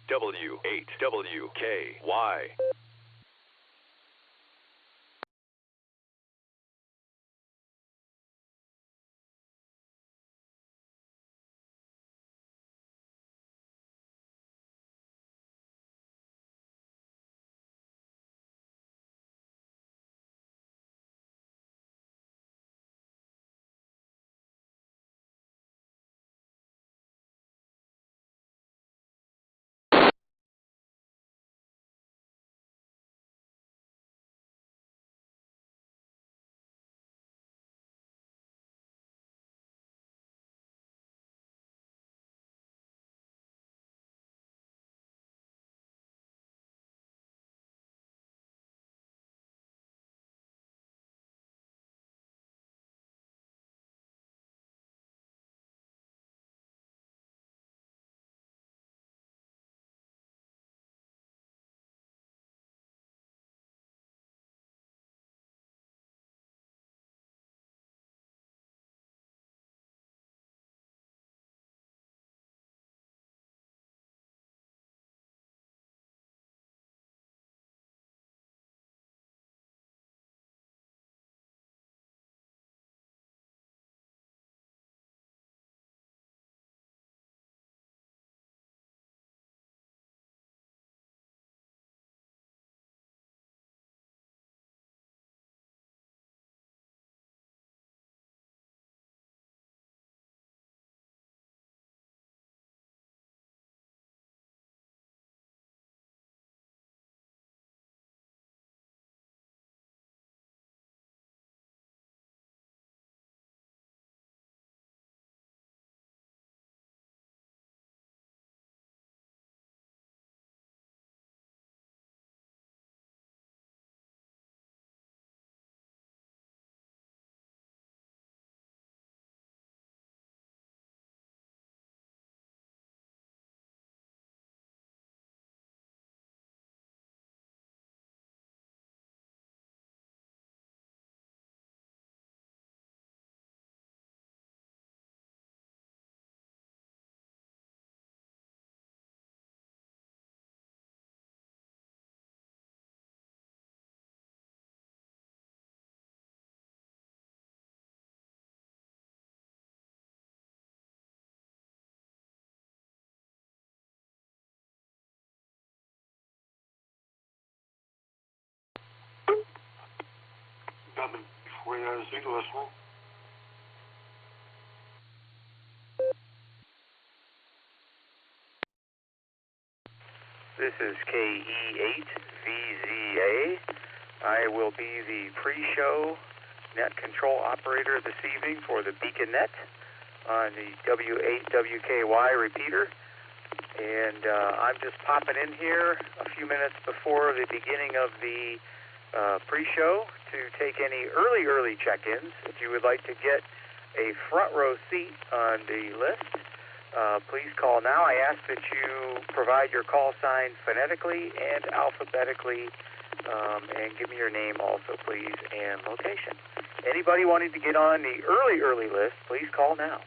W8WKY. This is KE8VZA. I will be the pre-show net control operator this evening for the Beacon Net on the W8WKY repeater. And I'm just popping in here a few minutes before the beginning of the pre-show to take any early check-ins. If you would like to get a front row seat on the list, please call now. I ask that you provide your call sign phonetically and alphabetically, and give me your name also, please, and location. Anybody wanting to get on the early list, please call now.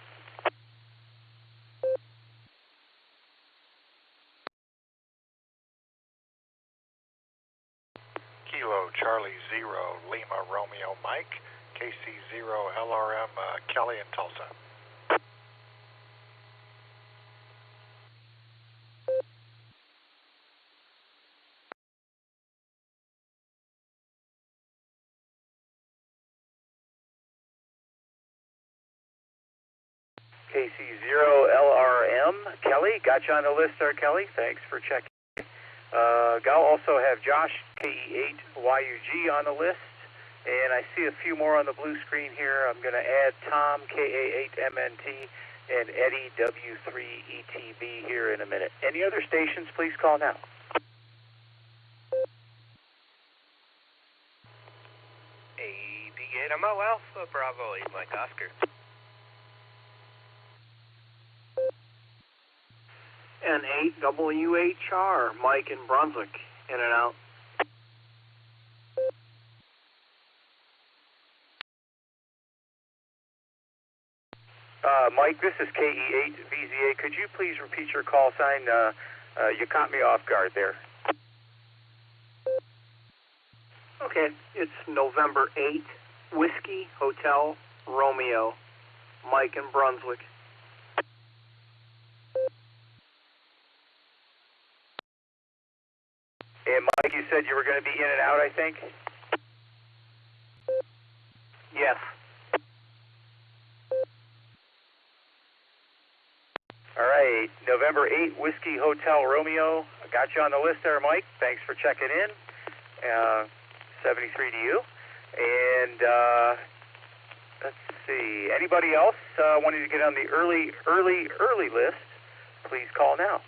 Kilo Charlie 0 Lima Romeo Mike, KC 0 LRM Kelly in Tulsa. KC0LRM, Kelly, got you on the list there, Kelly. Thanks for checking. I'll also have Josh, KE8YUG, on the list. And I see a few more on the blue screen here. I'm going to add Tom, KA8MNT, and Eddie, W3ETB, here in a minute. Any other stations, please call now. AD8MO Alpha, Bravo 8 Mike Oscar. And 8WHR, Mike in Brunswick, in and out. Mike, this is KE8VZA. Could you please repeat your call sign? You caught me off guard there. Okay, it's November 8th, Whiskey Hotel Romeo, Mike in Brunswick. And Mike, you said you were going to be in and out, I think? Yes. All right, November 8th, Whiskey Hotel Romeo. I got you on the list there, Mike. Thanks for checking in. 73 to you. And let's see, anybody else wanting to get on the early list, please call now.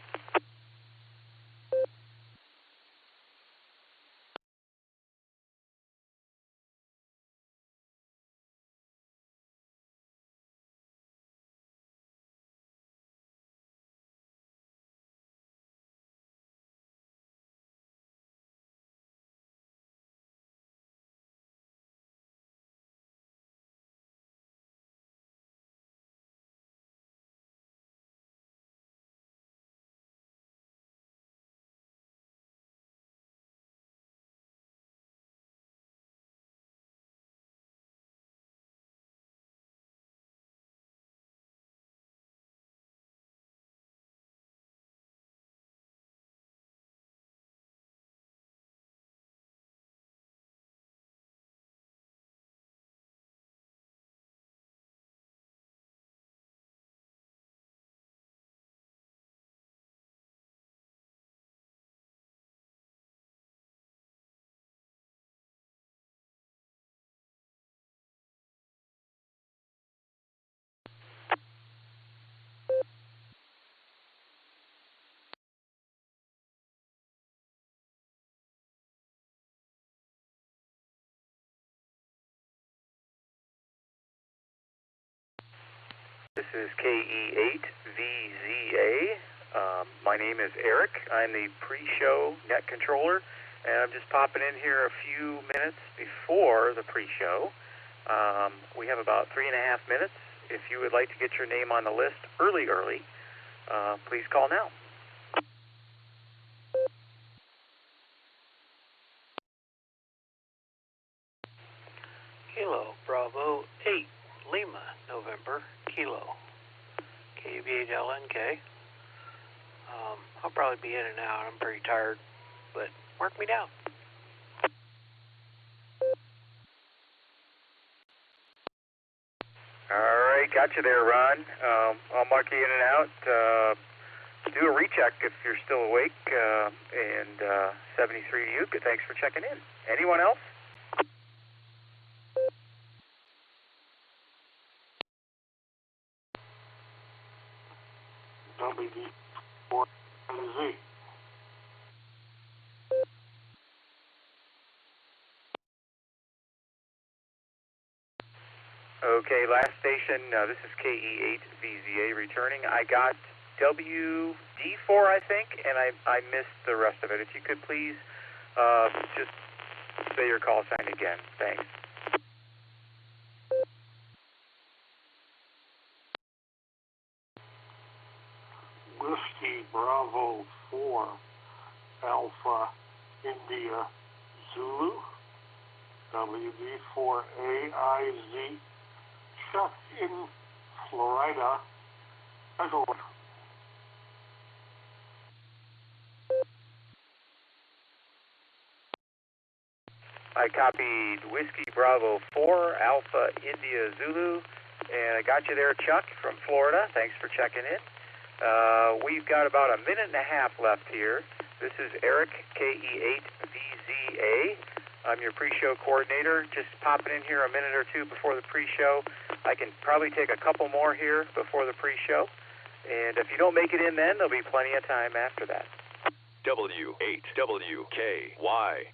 This is KE8VZA. My name is Eric. I'm the pre-show net controller, and I'm just popping in here a few minutes before the pre-show. We have about 3.5 minutes. If you would like to get your name on the list early, please call now. Kilo Bravo 8 Lima November Kilo KV8LNK. I'll probably be in and out. I'm pretty tired, but mark me down. All right, got you there, Ron. I'll mark you in and out. Do a recheck if you're still awake. And 73 to you. Good, thanks for checking in. Anyone else? WD4Z. Okay, last station, this is KE8VZA returning. I got WD4, I think, and I missed the rest of it. If you could please just say your call sign again. Thanks. Whiskey Bravo 4 Alpha India Zulu. WD4AIZ. Chuck in Florida. Echo. I copied Whiskey Bravo 4 Alpha India Zulu, and I got you there, Chuck, from Florida. Thanks for checking in. We've got about 1.5 minutes left here. This is Eric, KE8VZA. I'm your pre-show coordinator. Just popping in here a minute or two before the pre-show. I can probably take a couple more here before the pre-show. And if you don't make it in then, there'll be plenty of time after that. W8WKY.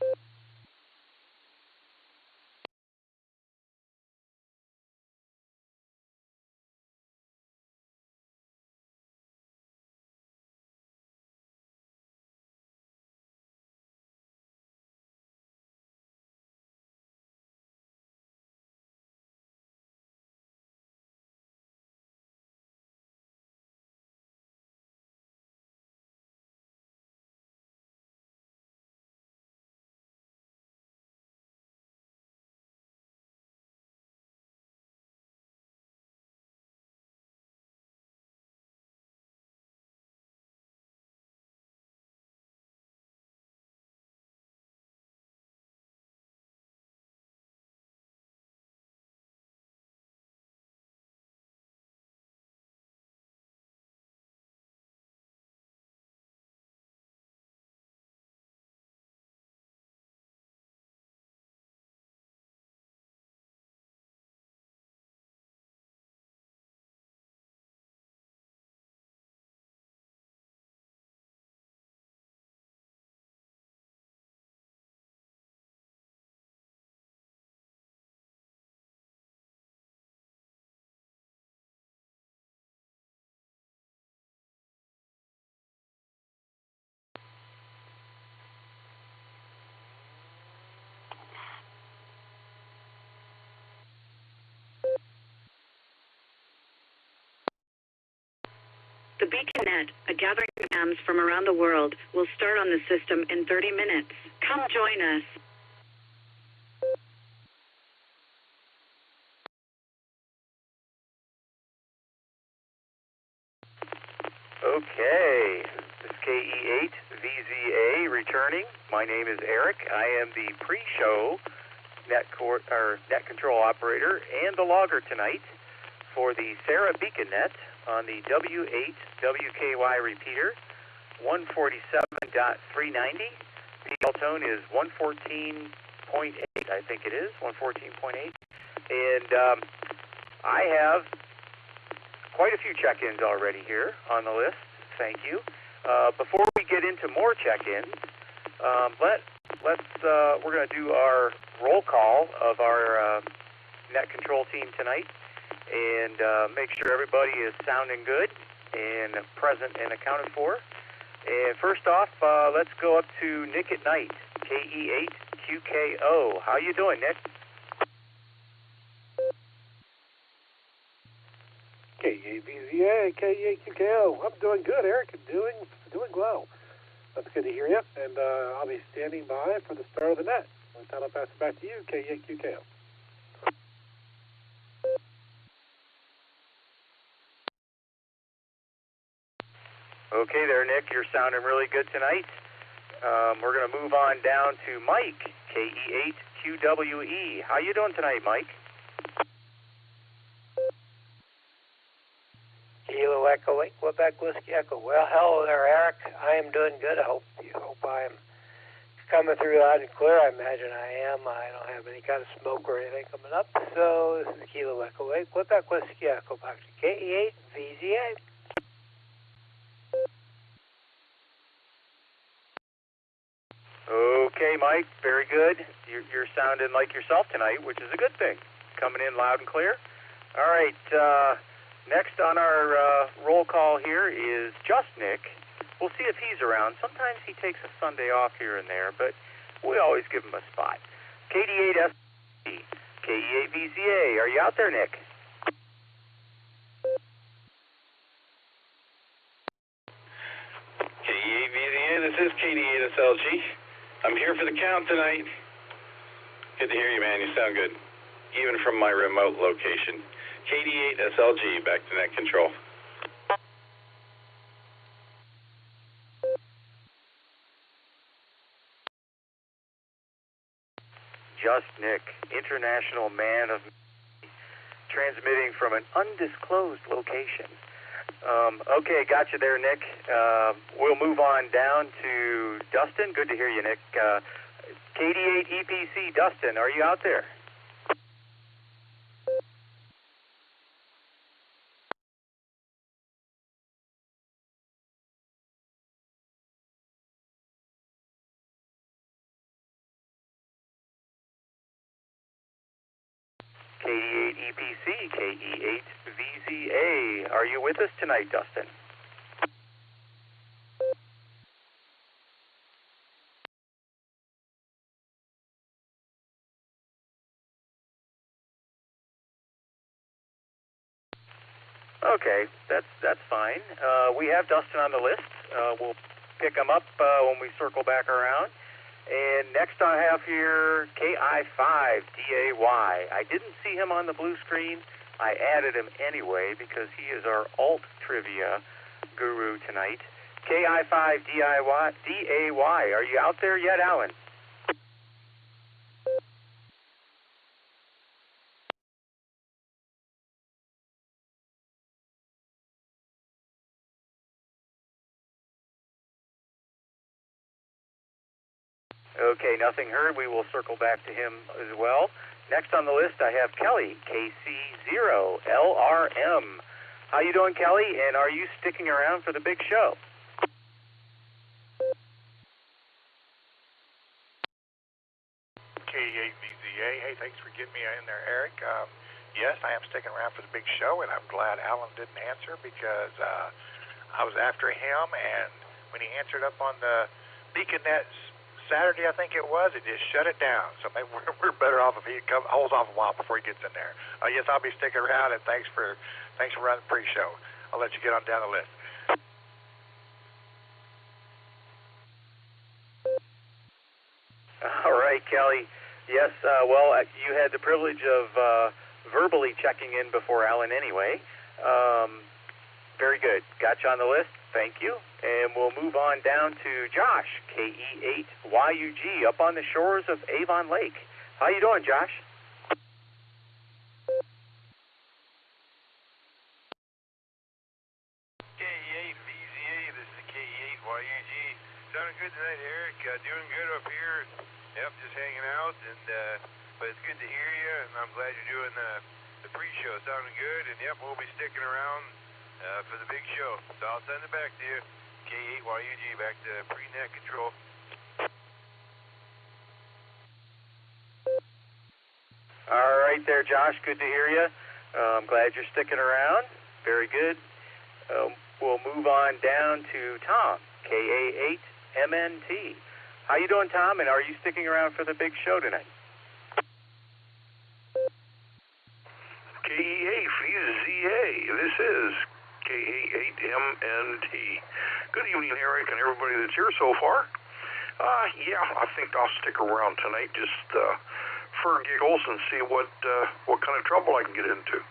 The BeaconNet, a gathering of hams from around the world, will start on the system in 30 minutes. Come join us. Okay, this is KE8VZA returning. My name is Eric. I am the pre-show net control operator and the logger tonight for the Sarah BeaconNet on the W8WKY repeater, 147.390. PL tone is 114.8, I think it is, 114.8. And I have quite a few check-ins already here on the list. Thank you. Before we get into more check-ins, we're going to do our roll call of our net control team tonight and make sure everybody is sounding good and present and accounted for. And first off, let's go up to Nick at Night, KE8QKO. How you doing, Nick? KE8VZA, KE8QKO. I'm doing good, Eric. I'm doing well. That's good to hear you. And I'll be standing by for the start of the net. With that, I'll pass it back to you, KE8QKO. Okay there, Nick. You're sounding really good tonight. We're going to move on down to Mike, KE8QWE. How you doing tonight, Mike? Kilo Echo 8, Quebec Whiskey Echo. Well, hello there, Eric. I am doing good. I hope I'm coming through loud and clear. I imagine I am. I don't have any kind of smoke or anything coming up. So this is Kilo Echo 8, Quebec Whiskey Echo. Back to KE8VZA. Okay, Mike. Very good. You're sounding like yourself tonight, which is a good thing. Coming in loud and clear. All right. Next on our roll call here is just Nick. We'll see if he's around. Sometimes he takes a Sunday off here and there, but we always give him a spot. KD8SC, KE8VZA. Are you out there, Nick? KE8VZA, this is KD8SLG. I'm here for the count tonight. Good to hear you, man. You sound good, even from my remote location. KD8SLG, back to net control. Just Nick, international man of transmitting from an undisclosed location. Okay, got you there, Nick. We'll move on down to Dustin. Good to hear you, Nick. KD8EPC, Dustin, are you out there? KD8EPC, KE8VZA. Are you with us tonight, Dustin? Okay, that's fine. We have Dustin on the list. We'll pick him up when we circle back around. And next I have here KI5DAY. I didn't see him on the blue screen. I added him anyway because he is our alt trivia guru tonight. KI5DAY. Are you out there yet, Alan? Okay, nothing heard. We will circle back to him as well. Next on the list, I have Kelly, KC0LRM. How you doing, Kelly? And are you sticking around for the big show? KE8VZA. Hey, thanks for getting me in there, Eric. Yes, I am sticking around for the big show, and I'm glad Alan didn't answer because I was after him, and when he answered up on the BeaconNet Saturday, I think it was, it just shut it down. So maybe we're better off if he holds off a while before he gets in there. Yes, I'll be sticking around, and thanks for running the pre-show. I'll let you get on down the list. right, Kelly. Yes, well, you had the privilege of verbally checking in before Alan anyway. Very good. Got you on the list. Thank you. And we'll move on down to Josh, KE8YUG, up on the shores of Avon Lake. How you doing, Josh? KE8VZA, this is KE8YUG. Sounding good tonight, Eric. Doing good up here. Yep, just hanging out, but it's good to hear you, and I'm glad you're doing the pre-show. Sounding good, and yep, we'll be sticking around for the big show. So I'll send it back to you. K8YUG, back to pre-net control. All right there, Josh. Good to hear you. I'm glad you're sticking around. Very good. We'll move on down to Tom, KA8MNT. How you doing, Tom, and are you sticking around for the big show tonight? KE8VZA, this is KA8MNT. Good evening, Eric, and everybody that's here so far. Yeah, I think I'll stick around tonight just for giggles and see what kind of trouble I can get into.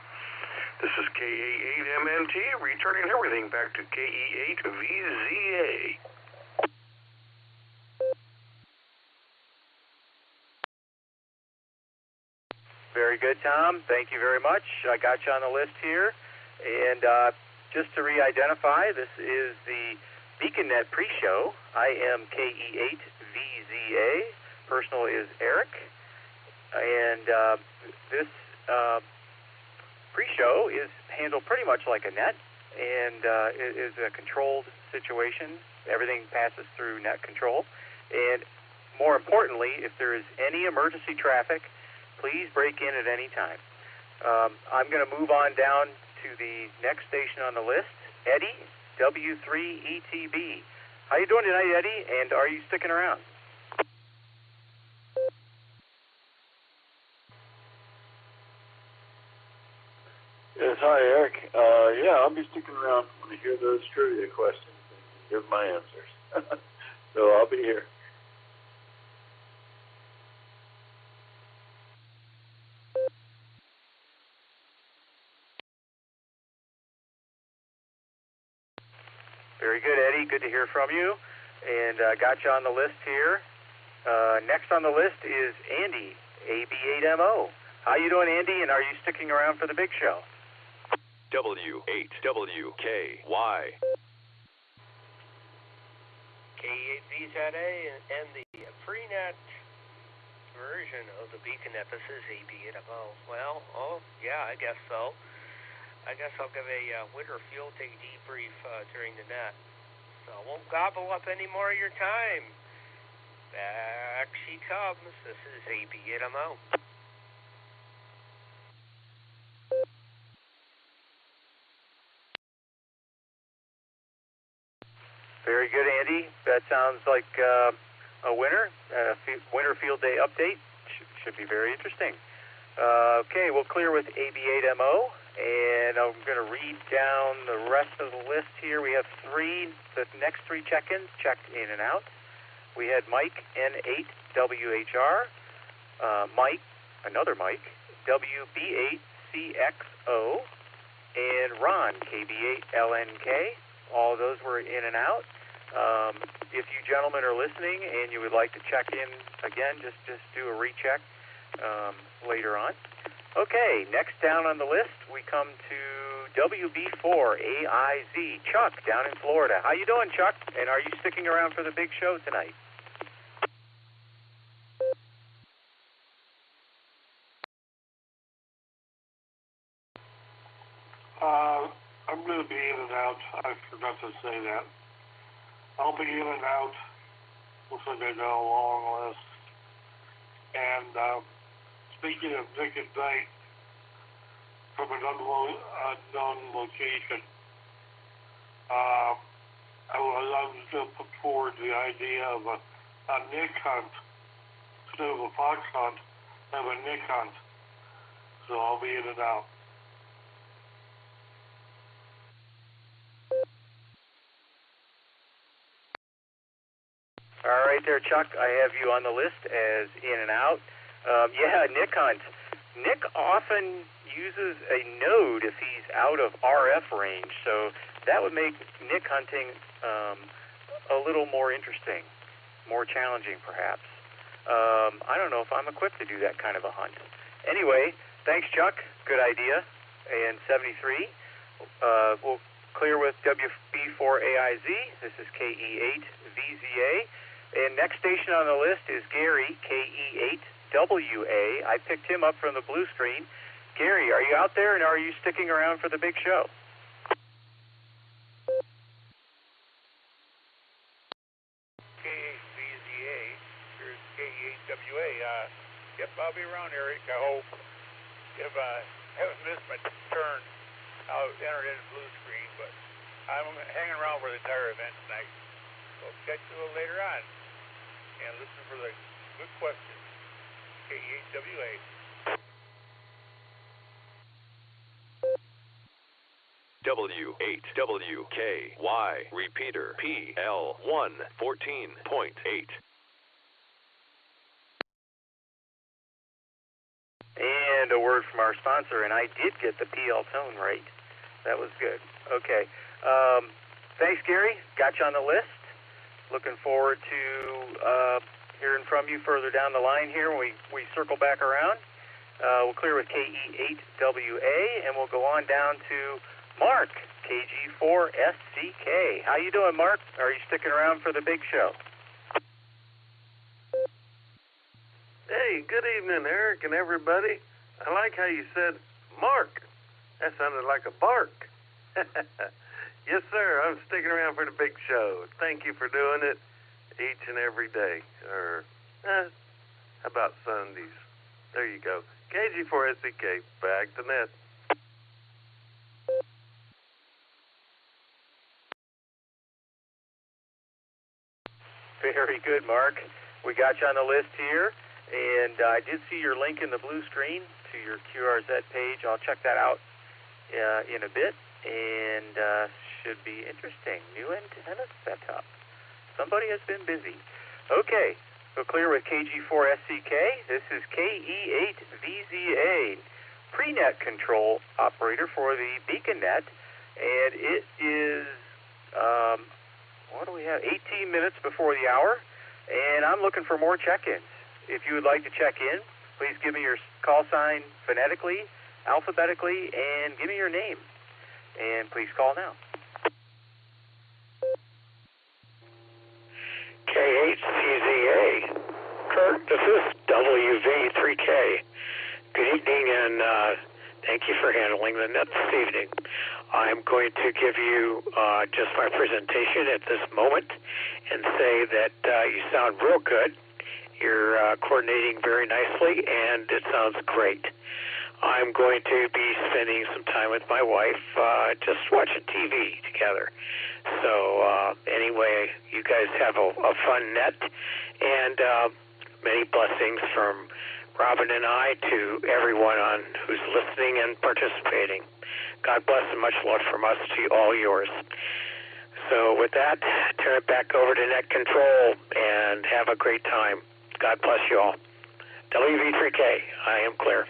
This is KA8MNT, returning everything back to KE8VZA. Very good, Tom. Thank you very much. I got you on the list here. And just to re-identify, this is the BeaconNet pre-show. I am KE8VZA. Personal is Eric. And this pre-show is handled pretty much like a net, and it is a controlled situation. Everything passes through net control. And more importantly, if there is any emergency traffic, please break in at any time. I'm going to move on down to the next station on the list, Eddie, W3ETB. How you doing tonight, Eddie, and are you sticking around? Yes, hi, Eric. Yeah, I'll be sticking around when I hear those trivia questions and give my answers. So I'll be here. Very good, Eddie. Good to hear from you. And got you on the list here. Next on the list is Andy, AB8MO. How you doing, Andy, and are you sticking around for the big show? W8WKY. K8VZA and the pre-net version of the BeaconNet. This is AB8MO. Well, yeah, I guess so. I guess I'll give a winter field day debrief during the net. So I won't gobble up any more of your time. Back she comes. This is AB8MO. Very good, Andy. That sounds like a winner. Winter field day update. Should be very interesting. Okay, we'll clear with AB8MO. And I'm going to read down the rest of the list here. We have the next three check-ins checked in and out. We had Mike, N8WHR, Mike, another Mike, WB8CXO, and Ron, KB8LNK. All of those were in and out. If you gentlemen are listening and you would like to check in again, just do a recheck later on. Okay, next down on the list, we come to WB4AIZ, Chuck, down in Florida. How you doing, Chuck? And are you sticking around for the big show tonight? I'm going to be in and out. I forgot to say that. I'll be in and out. Looks like I got a long list. And speaking of Nick and Night, from an unknown location, I was going to put forward the idea of a Nick hunt instead of a fox hunt, have a Nick hunt. So I'll be in and out. All right there, Chuck. I have you on the list as in and out. Yeah, Nick Hunt. Nick often uses a node if he's out of RF range, so that would make Nick hunting a little more interesting, more challenging perhaps. I don't know if I'm equipped to do that kind of a hunt. Anyway, thanks, Chuck. Good idea. And 73, we'll clear with WB4AIZ. This is KE8VZA. And next station on the list is Gary, KE8WA. I picked him up from the blue screen. Gary, are you out there, and are you sticking around for the big show? KE8VZA, here's KE8WA. Yep, I'll be around, Eric, I hope. If I haven't missed my turn, I'll enter in the blue screen, but I'm hanging around for the entire event tonight. So catch you a little later on and listen for the good questions. KE8WA. W8WKY repeater PL114.8. And a word from our sponsor, and I did get the PL tone right. That was good. Okay. Thanks, Gary. Got you on the list. Looking forward to hearing from you further down the line here when we circle back around. We'll clear with KE8WA, and we'll go on down to Mark, KG4SCK. How you doing, Mark? Are you sticking around for the big show? Hey, good evening, Eric and everybody. I like how you said Mark. That sounded like a bark. Yes, sir, I'm sticking around for the big show. Thank you for doing it each and every day. Or, how about Sundays? There you go. KG4SCK, back to net. Very good, Mark. We got you on the list here. And I did see your link in the blue screen to your QRZ page. I'll check that out in a bit, and should be interesting. New antenna setup. Somebody has been busy. Okay, we'll clear with KG4SCK. This is KE8VZA, pre-net control operator for the beacon net, and it is, what do we have, 18 minutes before the hour, and I'm looking for more check-ins. If you would like to check in, please give me your call sign phonetically, alphabetically, and give me your name. And please call now. K8CZA. Kurt, this is WV3K. Good evening, and thank you for handling the net this evening. I'm going to give you just my presentation at this moment and say that you sound real good. You're coordinating very nicely, and it sounds great. I'm going to be spending some time with my wife just watching TV together. So anyway, you guys have a fun net, and many blessings from Robin and I to everyone who's listening and participating. God bless and much love from us to all yours. So with that, turn it back over to Net Control and have a great time. God bless you all. WV3K, I am clear.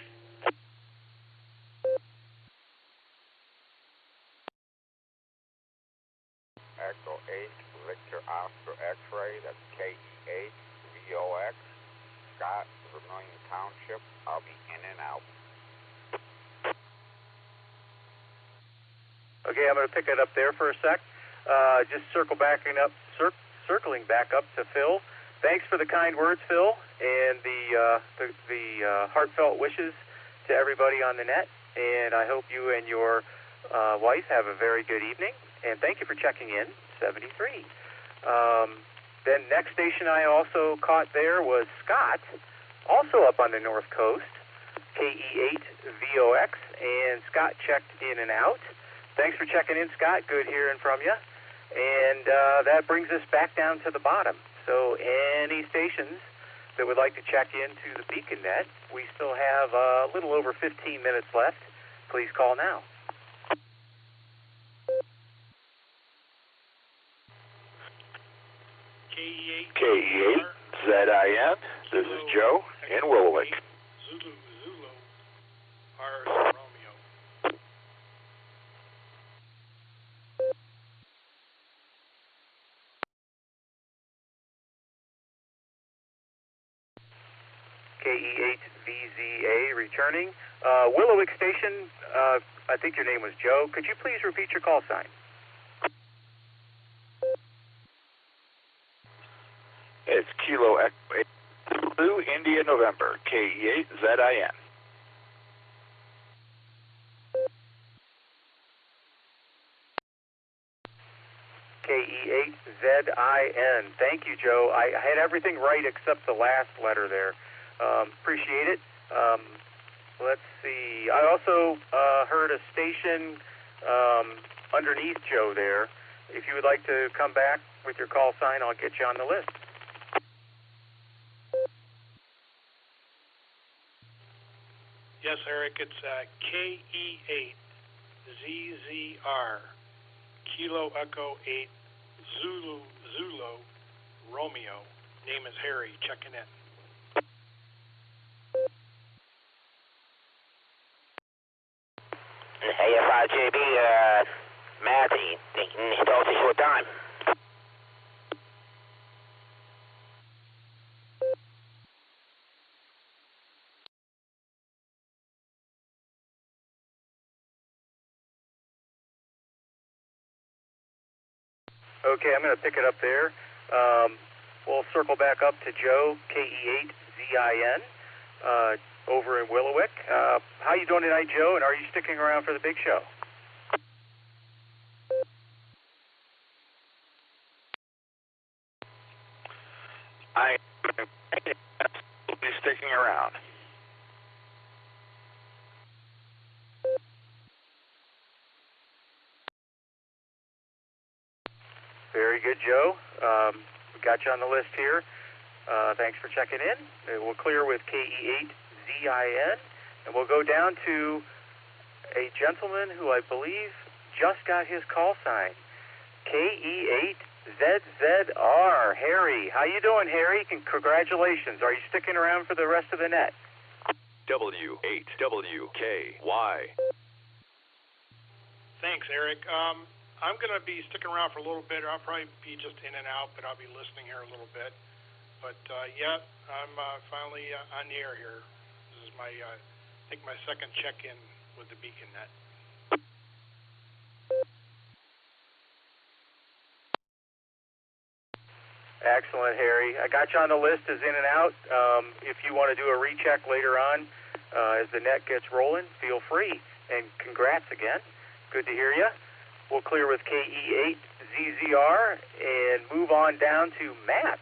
Echo 8, Victor Oscar X-ray, that's KE8, VOX, Scott, Vermilion Township. I'll be in and out. Okay, I'm going to pick it up there for a sec. Just circling back up to Phil. Thanks for the kind words, Phil, and the heartfelt wishes to everybody on the net. And I hope you and your wife have a very good evening. And thank you for checking in, 73. Then next station I also caught there was Scott, also up on the North Coast, KE8VOX, and Scott checked in and out. Thanks for checking in, Scott. Good hearing from you. And that brings us back down to the bottom. So any stations that would like to check into the Beacon Net, we still have a little over 15 minutes left. Please call now. KE8ZIN. This is Joe in Willowick. Zulu, R is Romeo. KE8VZA returning. Willowick Station, I think your name was Joe. Could you please repeat your call sign? It's Kilo Echo 2 India November, KE8ZIN. KE8ZIN. Thank you, Joe. I had everything right except the last letter there. Appreciate it. Let's see. I also heard a station underneath Joe there. If you would like to come back with your call sign, I'll get you on the list. Yes, Eric, it's KE8ZZR, Kilo Echo 8, Zulu, Romeo. Name is Harry, checking in. AFIJB, Matt, he told us what time. Okay, I'm going to pick it up there. We'll circle back up to Joe, KE8ZIN, over in Willowick. How you doing tonight, Joe, and are you sticking around for the big show? I am absolutely sticking around. Very good, Joe. We got you on the list here. Thanks for checking in. We'll clear with KE8ZIN, and we'll go down to a gentleman who I believe just got his call sign. KE8ZZR, Harry. How you doing, Harry? Congratulations. Are you sticking around for the rest of the net? W8WKY. Thanks, Eric. I'm going to be sticking around for a little bit. I'll probably be just in and out, but I'll be listening here a little bit. But, yeah, I'm finally on the air here. This is my, I think, my second check-in with the Beacon Net. Excellent, Harry. I got you on the list as in and out. If you want to do a recheck later on as the net gets rolling, feel free. And congrats again. Good to hear you. We'll clear with KE8ZZR and move on down to Matt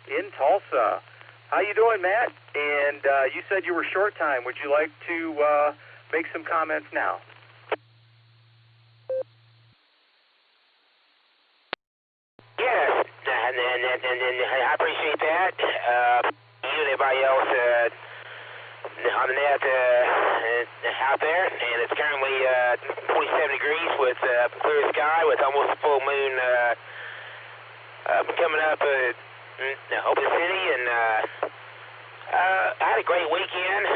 in Tulsa. How you doing, Matt? And you said you were short time. Would you like to make some comments now? Yes, and I appreciate that. You and everybody else on the net out there, and it's currently 27 degrees with clear sky with almost a full moon coming up over the city, and I had a great weekend.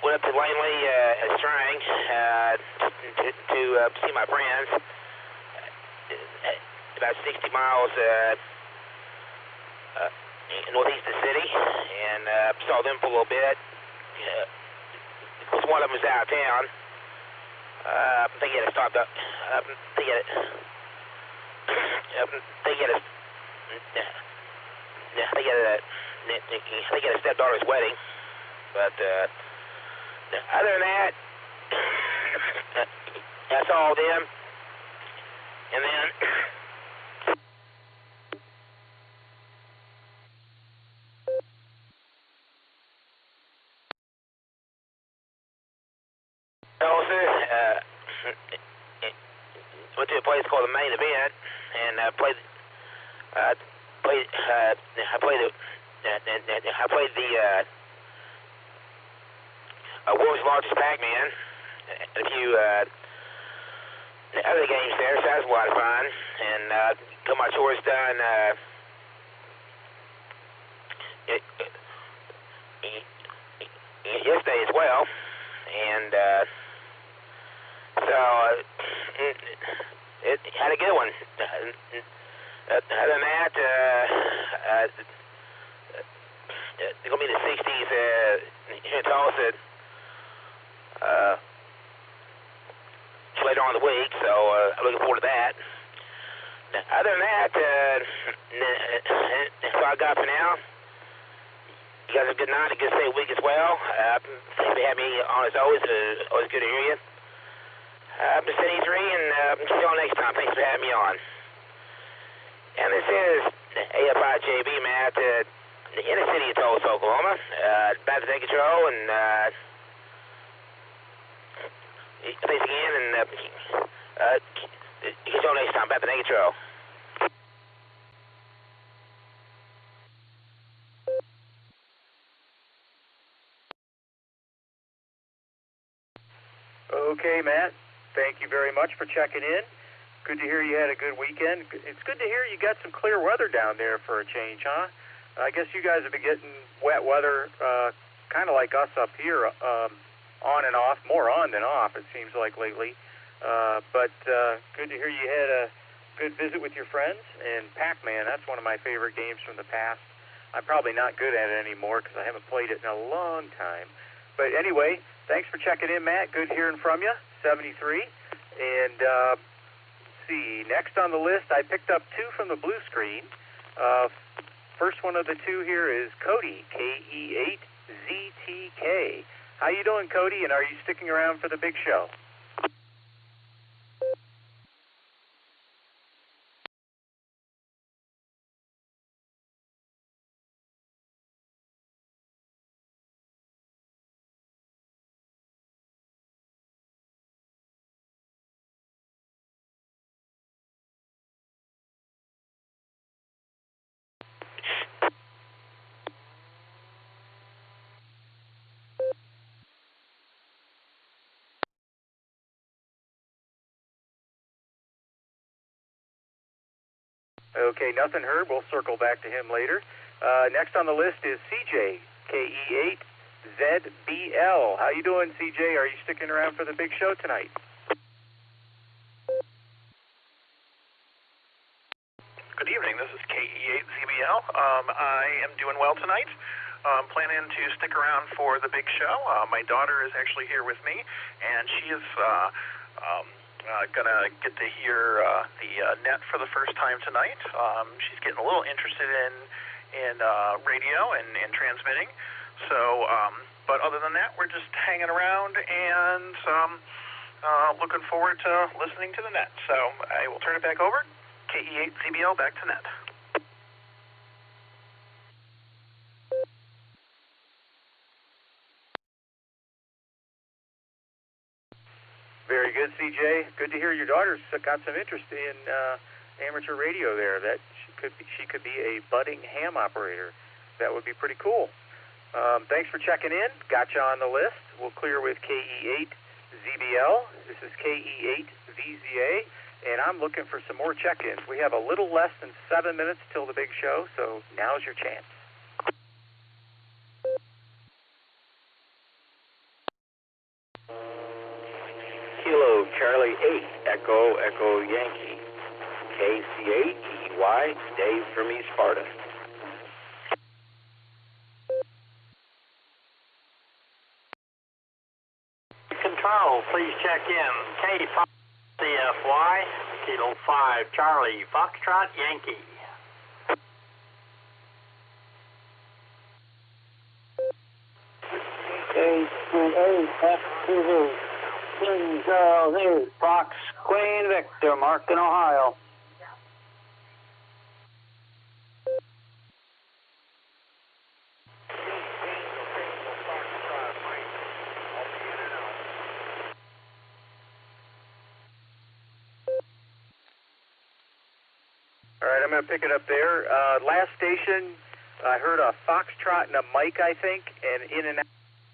Went up to Langley Strang to see my friends, about 60 miles northeast of the city, and saw them for a little bit. Of course, one of them was out of town. I think he had to stop up. They had a stepdaughter's wedding, but other than that, that's all them. And then also went to a place called the Main Event, and I played the world's largest Pac-Man, and a few other games there, so that was a lot of fun. And got my chores done yesterday as well. And so it had a good one. Other than that, it's going to be the 60s here in Tulsa later on in the week, so I'm looking forward to that. Other than that, that's all I got for now. You guys have a good night, a good stay week as well. Thanks for having me on as always. Always good to hear you. I'm Mr. 73, and see you all next time. Thanks for having me on. And this is AFI-JB, Matt, in the city of Tulsa, Oklahoma. About to take control, and thanks again, and get you all next time. About to take control. Okay, Matt. Thank you very much for checking in. Good to hear you had a good weekend. It's good to hear you got some clear weather down there for a change, huh? I guess you guys have been getting wet weather, kind of like us up here, on and off, more on than off, it seems like lately. But good to hear you had a good visit with your friends. And Pac-Man, that's one of my favorite games from the past. I'm probably not good at it anymore because I haven't played it in a long time. But anyway, thanks for checking in, Matt. Good hearing from you, 73. And see, next on the list, I picked up two from the blue screen. First one of the two here is Cody, KE8ZTK. How you doing, Cody, and are you sticking around for the big show? Okay, nothing heard. We'll circle back to him later. Next on the list is CJ, KE8ZBL. How you doing, CJ? Are you sticking around for the big show tonight? Good evening. This is KE8ZBL. I am doing well tonight. Planning to stick around for the big show. My daughter is actually here with me, and she is gonna get to hear the net for the first time tonight. She's getting a little interested in radio and transmitting. So, but other than that, we're just hanging around and looking forward to listening to the net. So I will turn it back over. KE8ZBL, back to net. Very good, CJ. Good to hear your daughter's got some interest in amateur radio there. That she could be a budding ham operator. That would be pretty cool. Thanks for checking in. Got you on the list. We'll clear with KE8ZBL. This is KE8VZA, and I'm looking for some more check-ins. We have a little less than 7 minutes till the big show, so now's your chance. Kilo Charlie 8, Echo Echo Yankee, KC8EY, Dave from East Sparta. Control, please check in. K5CFY, Kilo 5, Charlie, Foxtrot, Yankee. K28F2, Queen Charles 8, Fox, Queen Victor, Markin, Ohio. All right, I'm going to pick it up there. Last station, I heard a Foxtrot and a mic, I think, and in and out.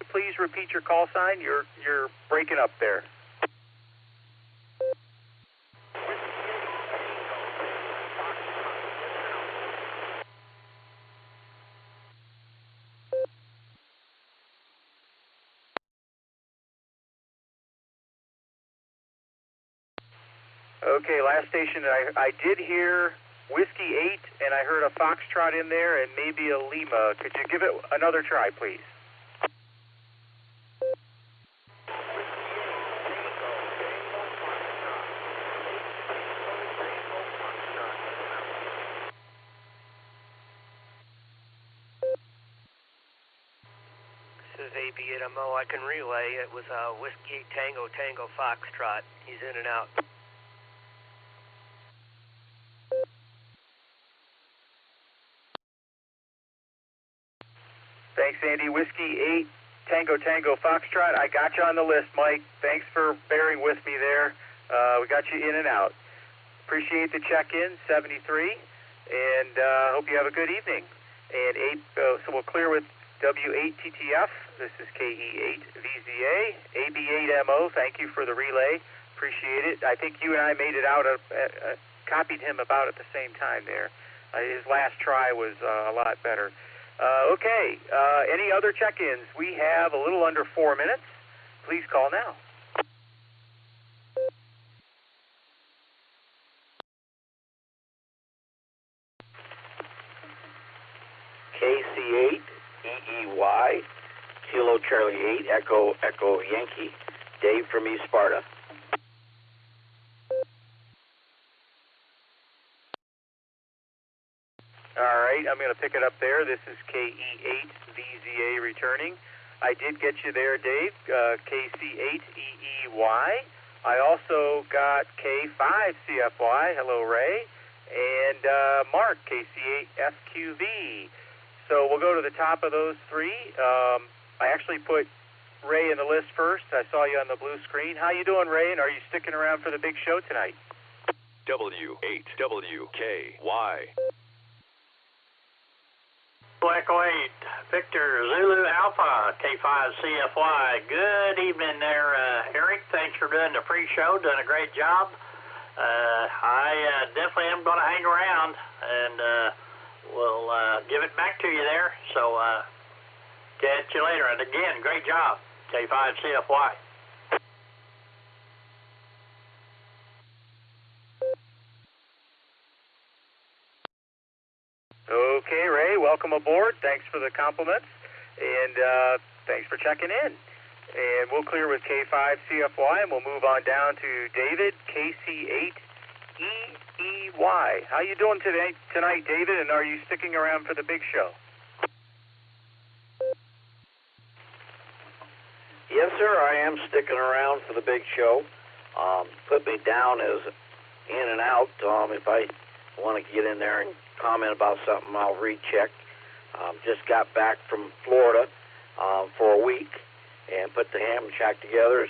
Please repeat your call sign. You're breaking up there. Okay, last station, I did hear Whiskey 8, and I heard a Foxtrot in there, and maybe a Lima. Could you give it another try, please? This is AB8MO. I can relay. It was Whiskey Tango Tango Foxtrot. He's in and out. Thanks, Andy. Whiskey 8, Tango Tango Foxtrot. I got you on the list, Mike. Thanks for bearing with me there. We got you in and out. Appreciate the check-in, 73, and hope you have a good evening. And so we'll clear with W8TTF. This is KE8VZA. AB8MO, thank you for the relay. Appreciate it. I think you and I made it out, copied him about at the same time there. His last try was a lot better. Okay, any other check-ins? We have a little under 4 minutes. Please call now. KC8 EEY Kilo Charlie 8 Echo Echo Yankee. Dave from East Sparta. All right, I'm going to pick it up there. This is KE8VZA returning. I did get you there, Dave, KC8EEY. I also got K5CFY, hello, Ray, and Mark, KC8FQV. So we'll go to the top of those three. I actually put Ray in the list first. I saw you on the blue screen. How you doing, Ray, and are you sticking around for the big show tonight? W8WKY. Echo 8, Victor Zulu Alpha, K5CFY. Good evening there, Eric. Thanks for doing the pre-show, doing a great job. I definitely am going to hang around, and we'll give it back to you there. So catch you later. And again, great job, K5CFY. Okay, Ray, welcome aboard. Thanks for the compliments, and thanks for checking in. And we'll clear with K5CFY, and we'll move on down to David, KC8EEY. How you doing tonight, David, and are you sticking around for the big show? Yes, sir, I am sticking around for the big show. Put me down as in and out. If I want to get in there and comment about something, I'll recheck. Just got back from Florida for a week and put the ham shack together,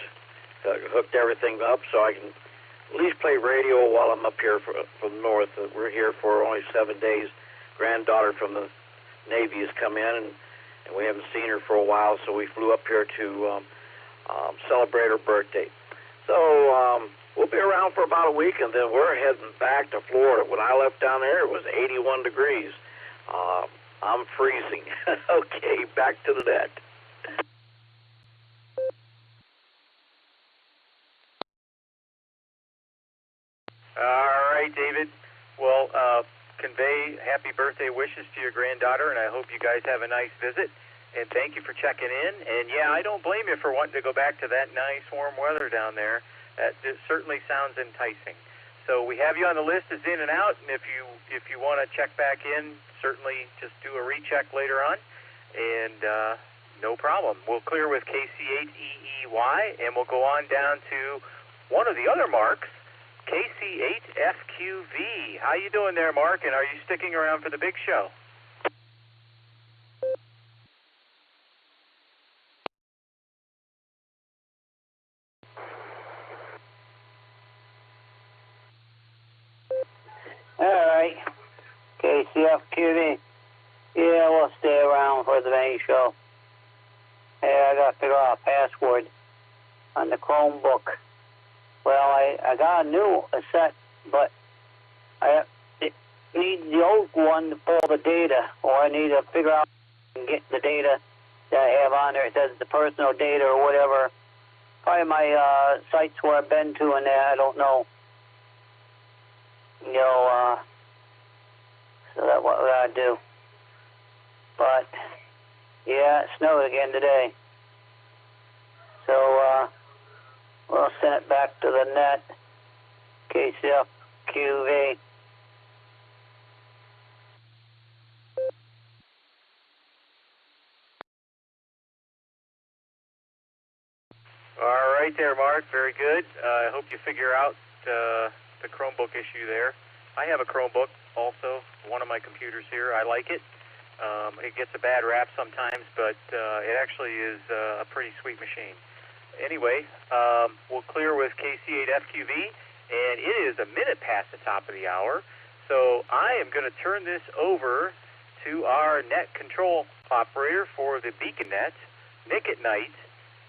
hooked everything up so I can at least play radio while I'm up here from the north. We're here for only 7 days. Granddaughter from the Navy has come in, and we haven't seen her for a while, so we flew up here to celebrate her birthday. So we'll be around for about a week, and then we're heading back to Florida. When I left down there, it was 81 degrees. I'm freezing. Okay, back to the net. All right, David. Well, convey happy birthday wishes to your granddaughter, and I hope you guys have a nice visit. And thank you for checking in. And, yeah, I don't blame you for wanting to go back to that nice warm weather down there. That certainly sounds enticing. So we have you on the list as in and out, and if you want to check back in, certainly just do a recheck later on, and no problem. We'll clear with KC8EEY, and we'll go on down to one of the other marks, KC8FQV. How you doing there, Mark, and are you sticking around for the big show? All right. KCFQD. Yeah, we'll stay around for the main show. Hey, I got to figure out a password on the Chromebook. Well, I got a new set, but I need the old one to pull the data, or I need to figure out and get the data that I have on there. It says the personal data or whatever. Probably my sites where I've been to and that, I don't know. you'll, so that's what we gotta do. But, yeah, it snowed again today. So, we'll send it back to the net, KCFQV. All right there, Mark. Very good. I hope you figure out the Chromebook issue there. I have a Chromebook also, one of my computers here. I like it. It gets a bad rap sometimes, but it actually is a pretty sweet machine. Anyway, we'll clear with KC8FQV, and it is a minute past the top of the hour. So I am going to turn this over to our net control operator for the Beacon Net, Nick at Night,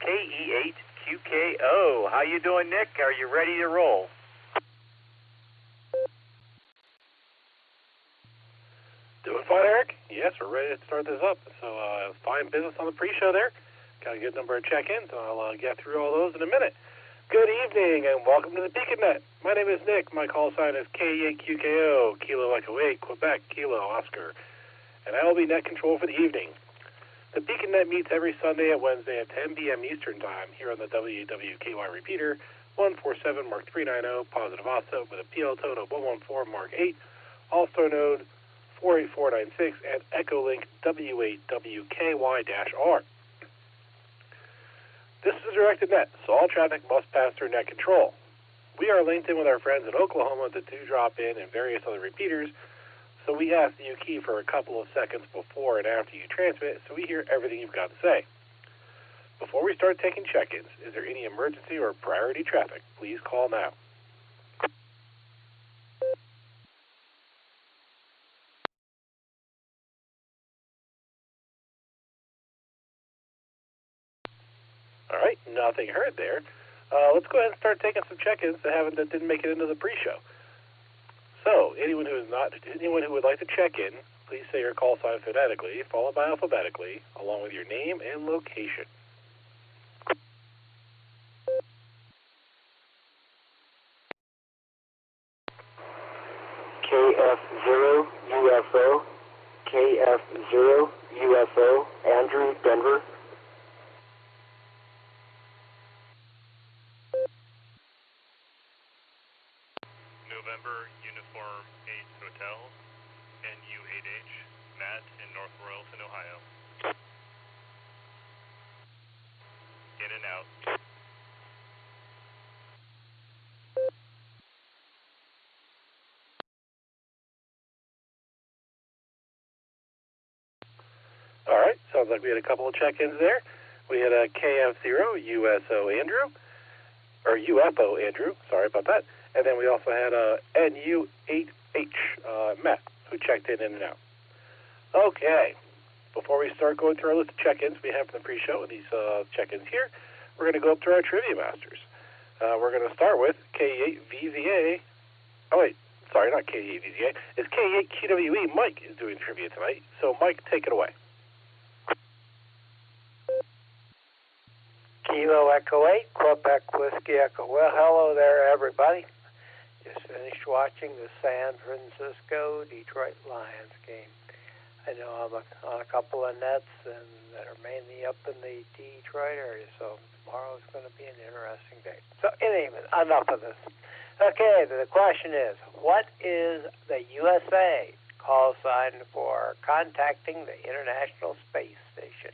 KE8QKO. How you doing, Nick? Are you ready to roll? Doing fine, Eric. Yes, we're ready to start this up. So, fine business on the pre-show there. Got a good number of check-ins, and I'll get through all those in a minute. Good evening, and welcome to the Beacon Net. My name is Nick. My call sign is K8QKO, Kilo Echo 8, Quebec, Kilo Oscar. And I will be net control for the evening. The Beacon Net meets every Sunday and Wednesday at 10 p.m. Eastern Time here on the WWKY repeater, 147 Mark 390, positive OSSA with a PL tone of 114 Mark 8, All-Star node 48496, and Echolink W8WKY-R. This is a directed net, so all traffic must pass through net control. We are linked in with our friends in Oklahoma that do drop in and various other repeaters, so we ask that you key for a couple of seconds before and after you transmit so we hear everything you've got to say. Before we start taking check-ins, is there any emergency or priority traffic? Please call now. All right, nothing heard there. Let's go ahead and start taking some check-ins that didn't make it into the pre-show. So, anyone who would like to check in, please say your call sign phonetically, followed by alphabetically, along with your name and location. KF0 UFO, KF0 UFO, Andrew, Denver. November Uniform 8 Hotel, NU8H, Matt in North Royalton, Ohio. In and out. All right, sounds like we had a couple of check-ins there. We had a KF0 USO Andrew, or UFO Andrew, sorry about that. And then we also had a NU8H Matt, who checked in and out. Okay, before we start going through our list of check-ins we have from the pre-show with these check-ins here, we're going to go up to our Trivia Masters. We're going to start with K8VZA. Oh, wait, sorry, not K8VZA. It's K8QWE. Mike is doing trivia tonight. So, Mike, take it away. Kilo Echo 8, Quebec Whiskey Echo. Well, hello there, everybody. Just finished watching the San Francisco-Detroit Lions game. I know I'm on a couple of nets and that are mainly up in the Detroit area, so tomorrow's going to be an interesting day. So anyway, enough of this. Okay, the question is, what is the USA call sign for contacting the International Space Station?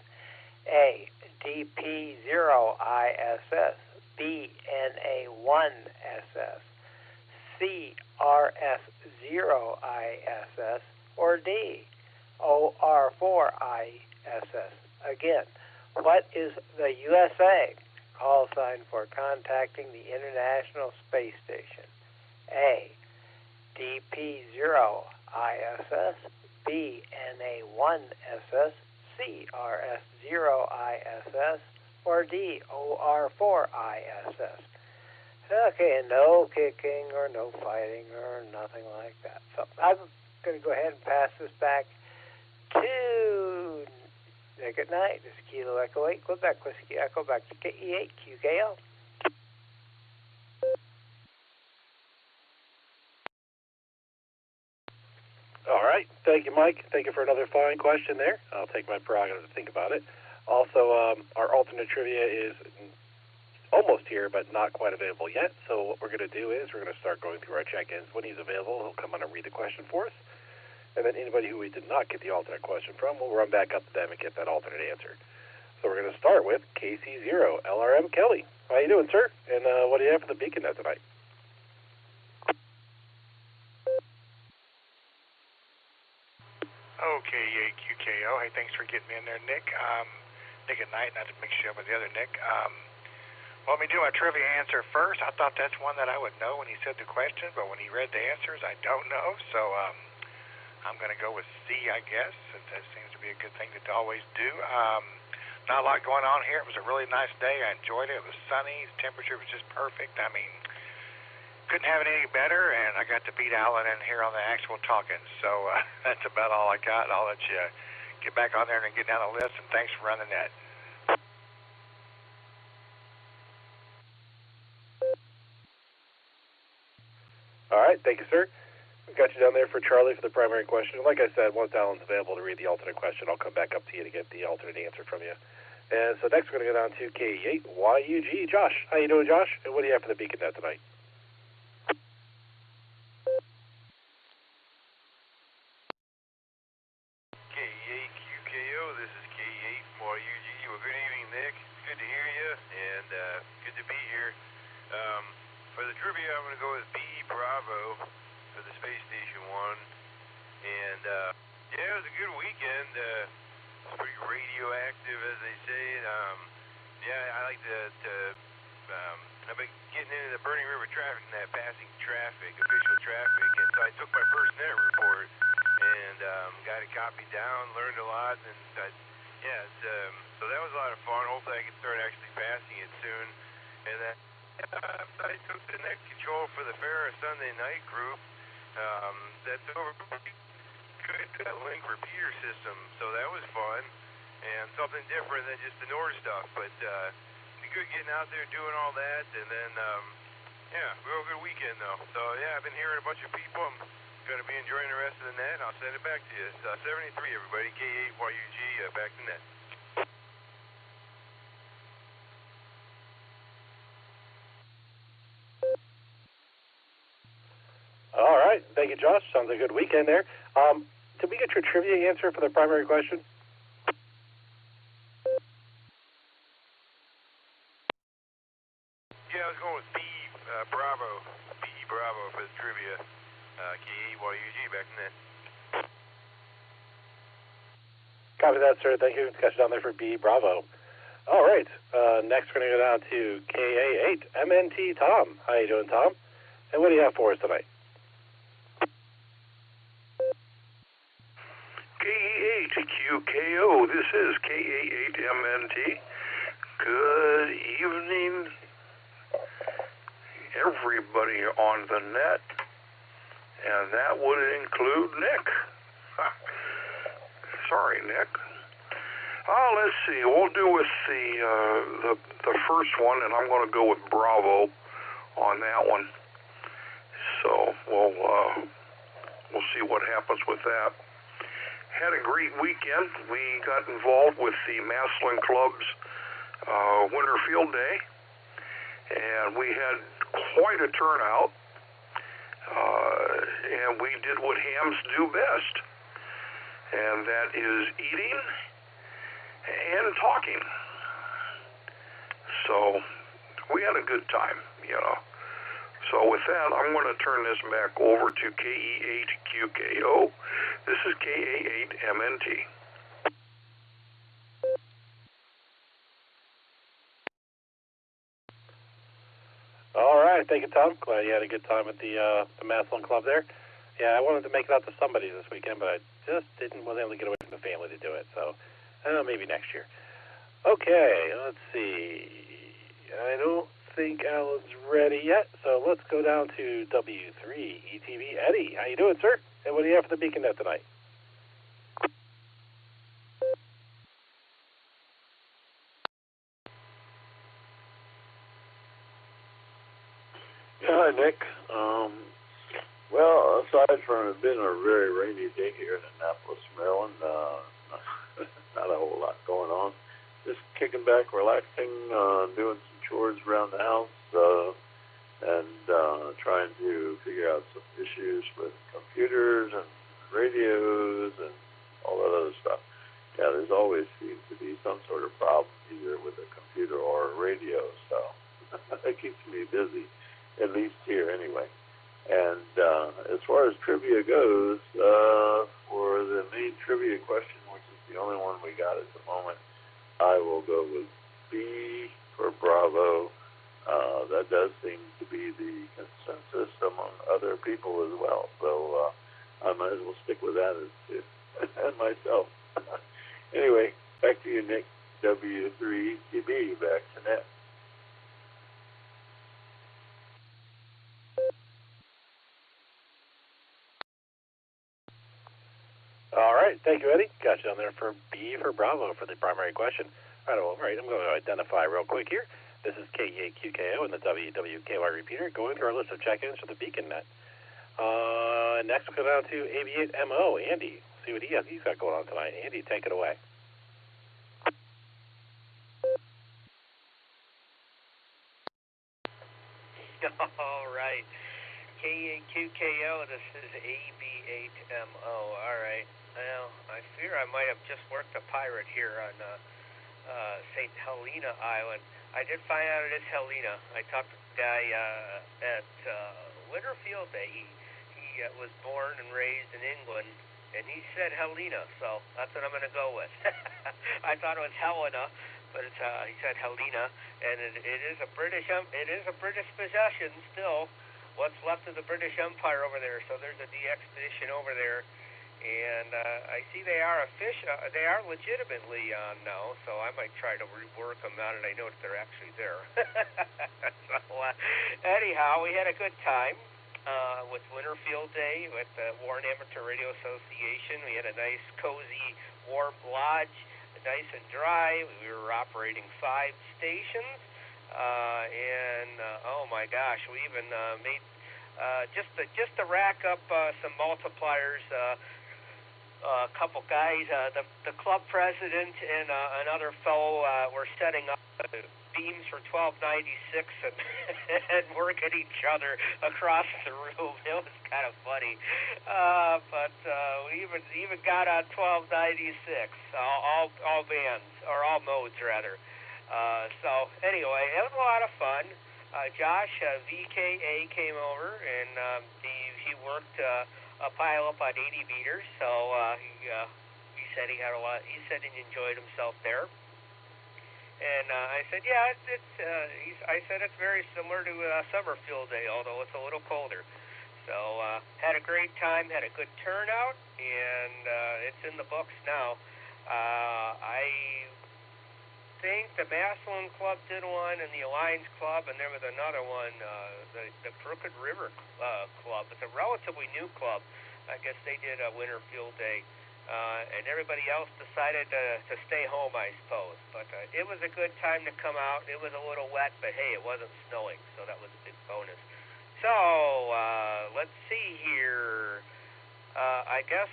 A, DP0ISS, B, NA1SS, C, RS0ISS, or D, OR4ISS. Again, what is the USA call sign for contacting the International Space Station? A, DP0ISS, B, NA1SS, C, RS0ISS, or D, OR4ISS. Okay, no kicking or no fighting or nothing like that. So I'm going to go ahead and pass this back to Nick at Night. This is Kilo Echo 8, Quebec Whiskey Echo, back to KE8QKL. All right. Thank you, Mike. Thank you for another fine question there. I'll take my prerogative to think about it. Also, our alternate trivia is almost here, but not quite available yet. So what we're going to do is we're going to start going through our check-ins. When he's available, he'll come on and read the question for us. And then anybody who we did not get the alternate question from, we'll run back up to them and get that alternate answer. So we're going to start with KC0, LRM Kelly. How you doing, sir? And what do you have for the Beacon Net tonight? Okay, QKO. Hey, thanks for getting me in there, Nick. Nick at Night, not to mix you up with the other Nick. Well, let me do my trivia answer first. I thought that's one that I would know when he said the question, but when he read the answers, I don't know. So I'm going to go with C, I guess, since that seems to be a good thing to always do. Not a lot going on here. It was a really nice day. I enjoyed it. It was sunny. The temperature was just perfect. I mean, couldn't have it any better, and I got to beat Alan in here on the actual talking. So that's about all I got. I'll let you get back on there and get down the list, and thanks for running that. All right, thank you, sir. We got you down there for Charlie for the primary question. Like I said, once Alan's available to read the alternate question, I'll come back up to you to get the alternate answer from you. And so next we're going to go down to K8YUG. Josh, how you doing, Josh? And what do you have for the Beacon Net tonight? K8QKO, this is K8YUG. Well, good evening, Nick. Good to hear you, and good to be here. For the trivia, I'm going to go with B Bravo for the Space Station one. And, yeah, it was a good weekend. It's pretty radioactive, as they say. Yeah, I like I've been getting into the Burning River traffic and that passing traffic, official traffic. And so I took my first net report and got it copied down, learned a lot. And, so that was a lot of fun. Hopefully I can start actually passing it soon. And then I took the net control for the Farrah Sunday night group. That's over that link repeater system, so that was fun and something different than just the Nord stuff. But it's good getting out there doing all that, and then real good weekend though. So I've been hearing a bunch of people. I'm going to be enjoying the rest of the net. I'll send it back to you. It's 73, everybody. K8YUG, back to net. All right. Thank you, Josh. Sounds like a good weekend there. Did we get your trivia answer for the primary question? Yeah, I was going with B Bravo for the trivia. K8YUG, back in there. Copy that, sir. Thank you. Got you down there for B Bravo. All right. Next, we're going to go down to KA8MNT Tom. How you doing, Tom? And what do you have for us tonight? K8QKO, this is KA8MNT. Good evening, everybody on the net, and that would include Nick. Sorry, Nick. Let's see. We'll do with the first one, and I'm going to go with Bravo on that one. So we'll see what happens with that. Had a great weekend. We got involved with the Maslin Club's Winter Field Day, and we had quite a turnout, and we did what hams do best, and that is eating and talking. So we had a good time, So with that, I'm going to turn this back over to KE8QKO. This is KA8MNT. All right. Thank you, Tom. Glad you had a good time at the Maslin Club there. Yeah, I wanted to make it out to somebody this weekend, but I just wasn't able to get away from the family to do it. So maybe next year. Okay, let's see. I don't think Alan's ready yet, so let's go down to W3 ETV. Eddie, how you doing, sir? And what do you have for the Beacon Net tonight? Yeah, hi, Nick. Well, aside from it being a very rainy day here in Annapolis, Maryland, not a whole lot going on. Just kicking back, relaxing, doing some chores around the house, and trying to figure out some issues with computers and radios and all that other stuff. Yeah, there's always seems to be some sort of problem either with a computer or a radio, so that keeps me busy, at least here anyway. And as far as trivia goes, for the main trivia question, which is the only one we got at the moment, I will go with B for Bravo. That does seem to be the consensus among other people as well. So I might as well stick with that and myself. Anyway, back to you, Nick. W3TB, back to net. All right, thank you, Eddie. Got you on there for B for Bravo for the primary question. All right, I'm going to identify real quick here. This is KEAQKO and the WWKY repeater going through our list of check-ins for the BeaconNet. Next, we'll go down to AV8MO, Andy. See what he's got going on tonight. Andy, take it away. All right. KEAQKO, this is AV8MO. All right. Well, I fear I might have just worked a pirate here on St. Helena Island. I did find out it is Helena. I talked to the guy at Winter Field Day. He was born and raised in England, and he said Helena, so that's what I'm going to go with. I thought it was Helena, but it's, he said Helena, and it is a British possession still. What's left of the British Empire over there? So there's a de-expedition over there. And I see they are they are legitimately on now, so I might try to rework them now that I know that they're actually there. So, anyhow, we had a good time with Winterfield Day with the Warren Amateur Radio Association. We had a nice, cozy, warm lodge, nice and dry. We were operating 5 stations, and oh my gosh, we even made just to rack up some multipliers. A couple guys, the club president and another fellow were setting up beams for 1296 and working each other across the room. It was kind of funny, but we even got on 1296. All bands or all modes rather. So anyway, it was a lot of fun. Josh VKA came over and he worked. A pile up on 80 meters, so he said he had a lot. He said he enjoyed himself there, and I said, yeah, I said it's very similar to Summerfield Day, although it's a little colder. So had a great time, had a good turnout, and it's in the books now. I think the Maslin Club did one, and the Alliance Club, and there was another one, the Crooked River Club. It's a relatively new club. I guess they did a Winterfield Day, and everybody else decided to stay home, I suppose. But it was a good time to come out. It was a little wet, but hey, it wasn't snowing, so that was a big bonus. So let's see here. I guess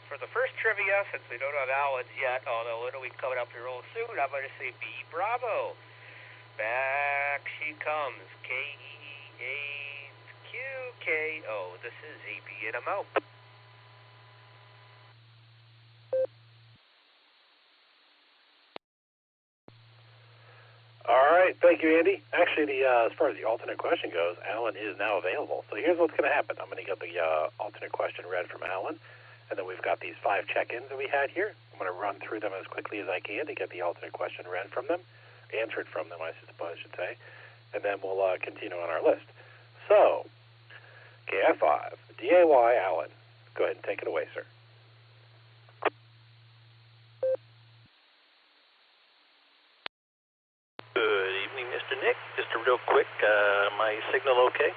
for the first trivia, since we don't have Alan's yet, although it'll be coming up here real soon, I'm going to say B, Bravo. Back she comes. KEAQKO. This is AB and I'm out. All right, thank you, Andy. Actually, as far as the alternate question goes, Alan is now available. So here's what's going to happen. I'm going to get the alternate question read from Alan, and then we've got these 5 check-ins that we had here. I'm going to run through them as quickly as I can to get the alternate question read from them, answered from them, I suppose I should say, and then we'll continue on our list. So, KF5, DAY Alan. Go ahead and take it away, sir. Good evening, Mr. Nick. Just a real quick, my signal okay?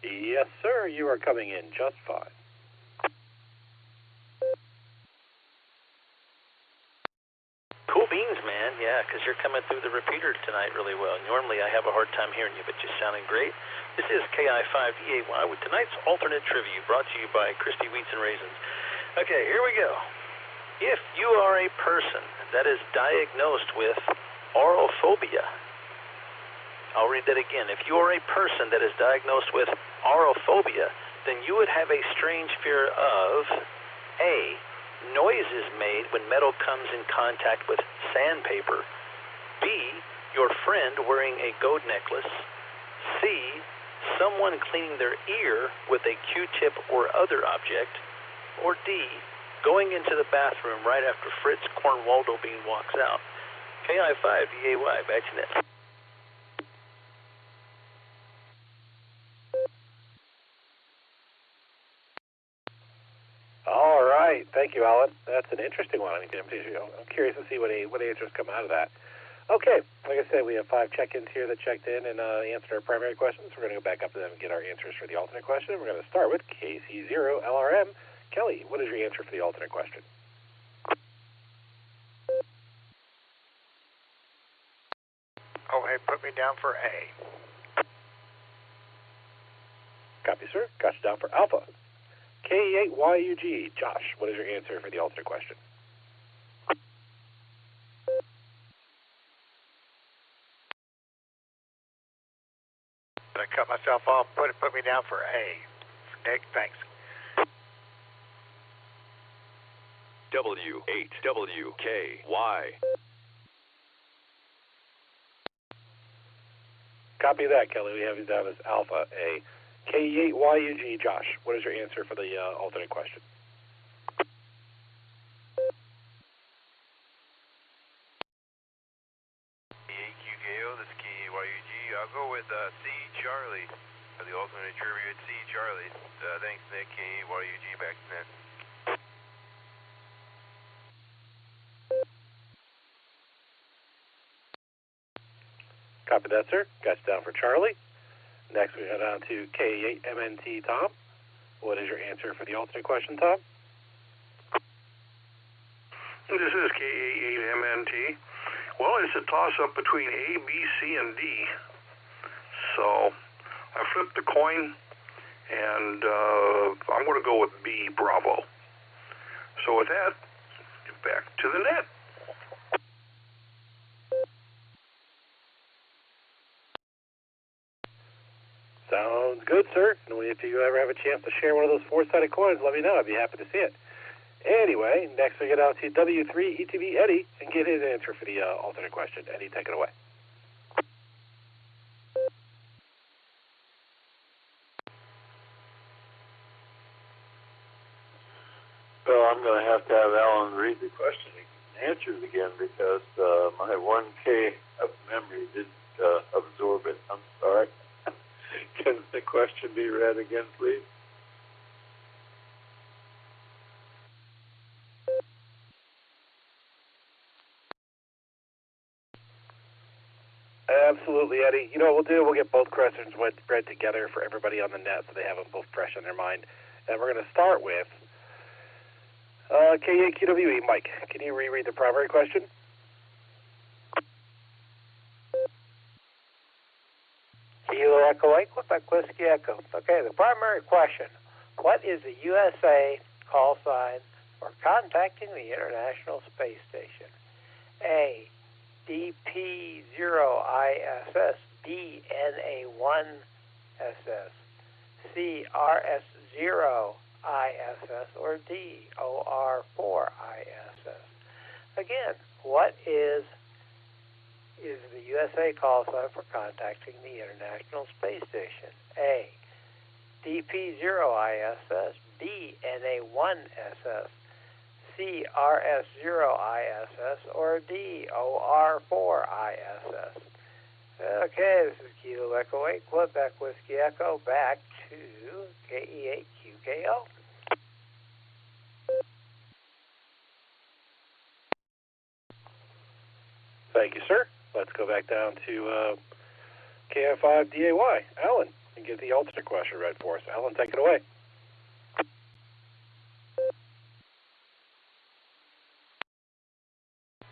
Yes, sir. You are coming in just fine. Cool beans, man. Yeah, because you're coming through the repeater tonight really well. Normally I have a hard time hearing you, but you're sounding great. This is KI5DAY with tonight's alternate trivia, brought to you by Christy Wheats and Raisins. Okay, here we go. If you are a person that is diagnosed with orophobia, I'll read that again. If you are a person that is diagnosed with orophobia, then you would have a strange fear of A, noises made when metal comes in contact with sandpaper, B, your friend wearing a gold necklace, C, someone cleaning their ear with a Q-tip or other object, or D, going into the bathroom right after Fritz Cornwaldo Bean walks out. KI5DAY, back to net. All right, thank you, Alan. That's an interesting one. I'm curious to see what answers come out of that. Okay, like I said, we have 5 check-ins here that checked in and answered our primary questions. We're going to go back up to them and get our answers for the alternate question. We're going to start with KC0LRM. Kelly, what is your answer for the alternate question? Oh, hey, put me down for A. Copy, sir. Got you down for Alpha. K8YUG. Josh, what is your answer for the alternate question? I cut myself off. Put me down for A. Nick, thanks. W8WKY. Copy that, Kelly. We have you down as Alpha A. K8YUG. Josh, what is your answer for the alternate question? KAQKO, this is KAYUG. I'll go with C, Charlie, for the alternate trivia. C, Charlie. Thanks, Nick. KAYUG, back to net. Copy that, sir. Got you down for Charlie. Next, we head on to K8MNT, Tom. What is your answer for the alternate question, Tom? This is K88MNT. Well, it's a toss-up between A, B, C, and D. So I flipped the coin, and I'm going to go with B, Bravo. So with that, back to the net. Sounds good, sir. And if you ever have a chance to share one of those 4-sided coins, let me know. I'd be happy to see it. Anyway, next we get out to W3ETB Eddie and get his answer for the alternate question. Eddie, take it away. Well, I'm going to have Alan read the question and answer it again because my 1K of memory didn't absorb it. I'm sorry. Can the question be read again, please? Absolutely, Eddie. You know what we'll do? We'll get both questions read together for everybody on the net so they have them both fresh in their mind. And we're going to start with K8QWE. Mike, can you reread the primary question? Kilo Echo 8, Quebec Whiskey Echo. Okay, the primary question. What is the USA call sign for contacting the International Space Station? A, DP0ISS, DNA1SS, C, RS0ISS, or D, OR4ISS. Again, what is the USA call sign for contacting the International Space Station? A, DP0ISS, B, NA1SS, C, RS0ISS, or D, OR4ISS. Okay, this is Kilo Echo 8, Quebec Whiskey Echo, back to KE8QKO. Thank you, sir. Let's go back down to KF5DAY. Alan, and get the alternate question read for us. Alan, take it away.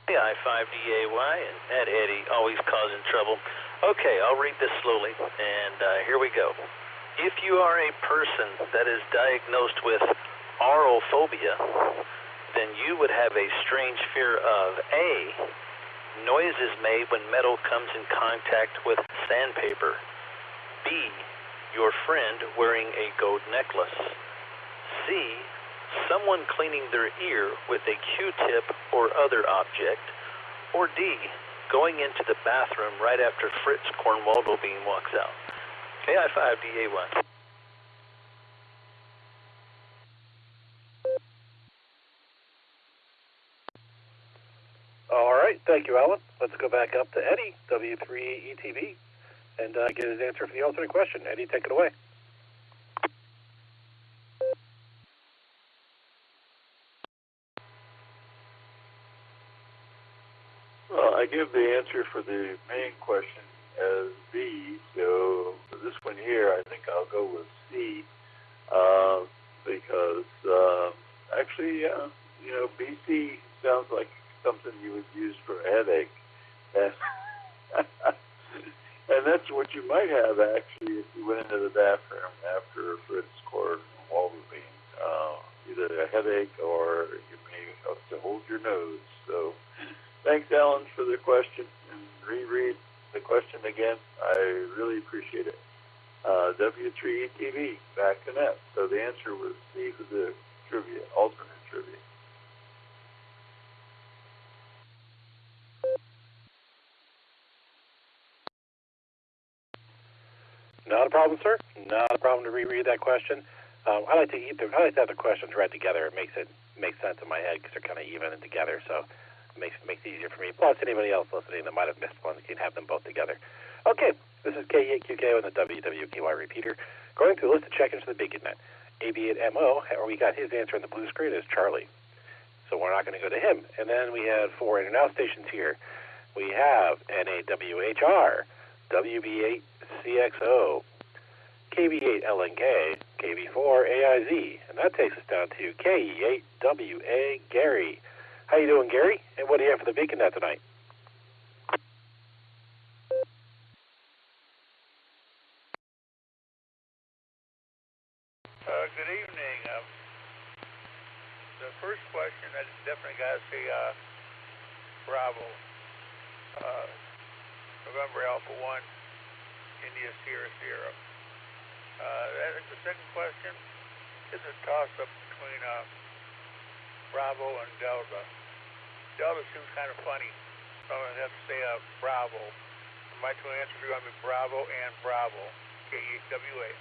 Yeah, KI5DAY, and that Eddie always causing trouble. Okay, I'll read this slowly, and here we go. If you are a person that is diagnosed with aurophobia, then you would have a strange fear of A, noises made when metal comes in contact with sandpaper, B, your friend wearing a gold necklace, C, someone cleaning their ear with a Q-tip or other object, or D, going into the bathroom right after Fritz Cornwaldo Bean walks out. KI5DA1. All right, thank you, Alan. Let's go back up to Eddie, W3ETV, and get his answer for the alternate question. Eddie, take it away. Well, I give the answer for the main question as B, so for this one here, I think I'll go with C, because actually, BC sounds like something you would use for a headache, and that's what you might have actually if you went into the bathroom after Fritz scored Waldo Bean, either a headache or you may have to hold your nose. So thanks, Alan, for the question, and reread the question again. I really appreciate it. W3ETV, back to net. So the answer was C for the trivia, alternate trivia. Not a problem, sir. Not a problem to reread that question. I like to have the questions read together. It makes sense in my head because they're kind of even and together. So it makes it easier for me. Plus, anybody else listening that might have missed one can have them both together. Okay, this is K8QK on the WWKY repeater. Going through a list of check-ins to the BeaconNet. AB8MO, or we got his answer on the blue screen, is Charlie. So we're not going to go to him. And then we have 4 in and out stations here. We have NAWHR, WB8CXO, KB8LNK, KB4 AIZ, and that takes us down to KE8WA Gary. How you doing, Gary? And what do you have for the BeaconNet tonight? Good evening. The first question, I definitely got to say Bravo, November Alpha 1, India Sierra Sierra. I think the second question is a toss-up between Bravo and Delta. Delta seems kind of funny, so I'm going to have to say Bravo. My two answers are going to be Bravo and Bravo, KEWA.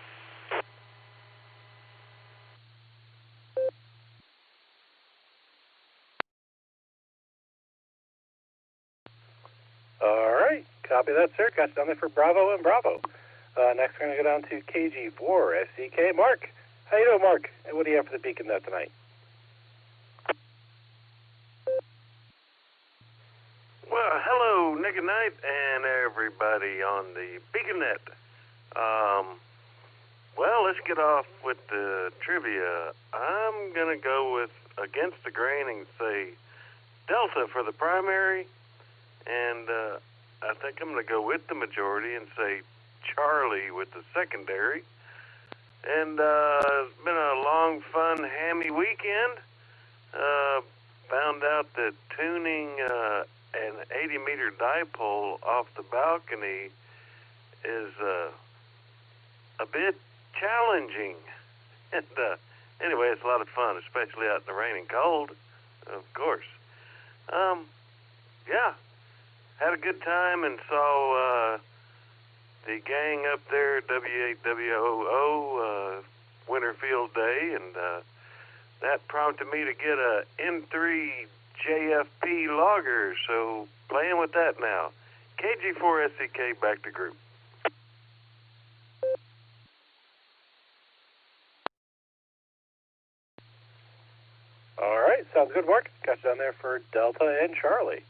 All right, copy that, sir. Got down there for Bravo and Bravo. Next, we're going to go down to KG4 SCK. Mark, how you doing, Mark? And what do you have for the BeaconNet tonight? Well, hello, Nick and Knight, and everybody on the BeaconNet. Well, let's get off with the trivia. I'm going to go with against the grain and say Delta for the primary, and I think I'm going to go with the majority and say Charlie with the secondary. And it's been a long, fun, hammy weekend. Found out that tuning an 80-meter dipole off the balcony is a bit challenging. And anyway, it's a lot of fun, especially out in the rain and cold, of course. Yeah, had a good time and saw the gang up there, W8WOO, Winterfield Day, and that prompted me to get a M3 JFP logger, so playing with that now. KG4SCK, back to group. All right, sounds good, Mark. Got you down there for Delta and Charlie.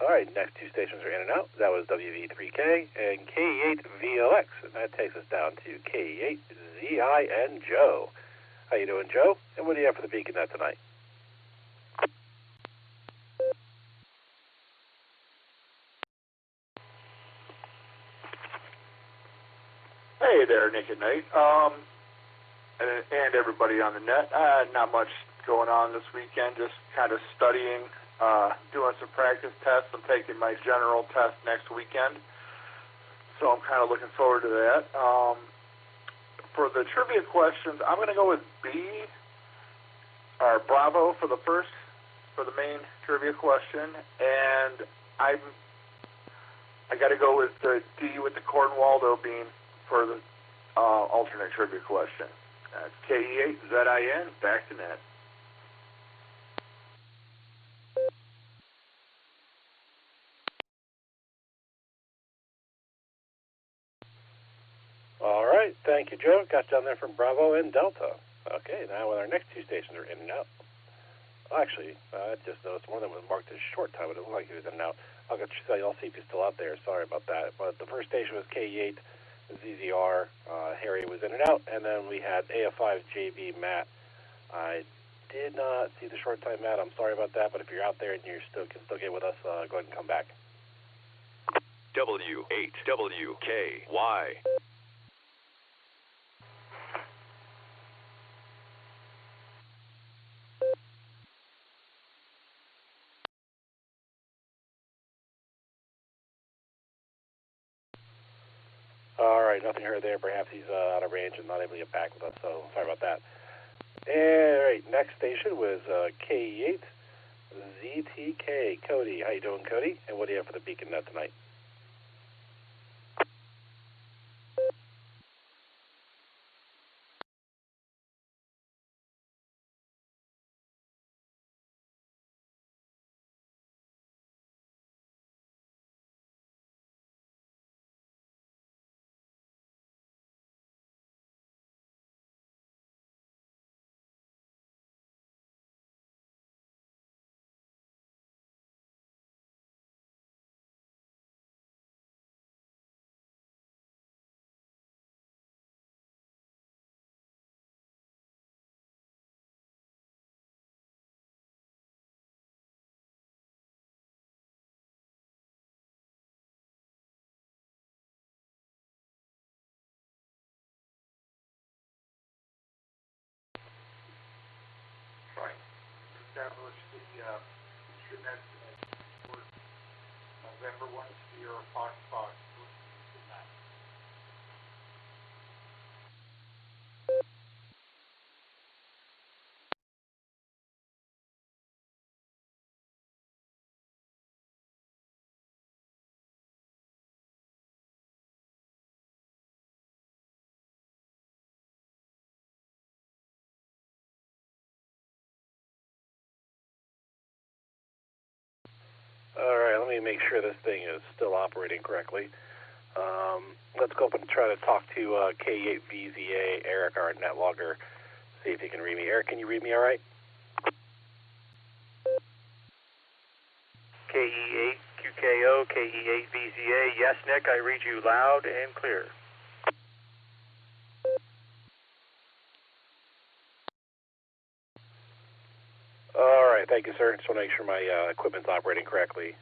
All right, next two stations are in and out. That was WV3K and K8VOX, and that takes us down to K8ZI and Joe. How you doing, Joe? And what do you have for the BeaconNet tonight? Hey there, Nick and Nate, and everybody on the net. Not much going on this weekend, just kind of studying, doing some practice tests. I'm taking my general test next weekend, so I'm kind of looking forward to that. For the trivia questions, I'm going to go with B, or Bravo for the main trivia question, and I got to go with the D with the Cornwaldo bean for the alternate trivia question. That's KE8ZIN, back to net. All right, thank you, Joe. Got down there from Bravo and Delta. Okay, now with our next two stations are in and out. Actually, I just noticed one of them was marked as short time, but it looked like it was in and out. I'll see if he's still out there. Sorry about that. But the first station was KE8 ZZR. Harry was in and out, and then we had AF5 JB Matt. I did not see the short time Matt. I'm sorry about that, but if you're out there and you can still get with us, go ahead and come back. W8WKY. All right, nothing heard there. Perhaps he's out of range and not able to get back with us, so sorry about that. All right, next station was KE8 ZTK. Cody, how you doing, Cody? And what do you have for the Beacon Net tonight? Establish the Internet for November 1 Sierra Fox. All right, let me make sure this thing is still operating correctly. Let's go up and try to talk to K8VZA, Eric, our NetLogger, see if he can read me. Eric, can you read me all right? KE8QKO, KE8VZA. Yes, Nick, I read you loud and clear. All right, thank you, sir. Just want to make sure my equipment's operating correctly.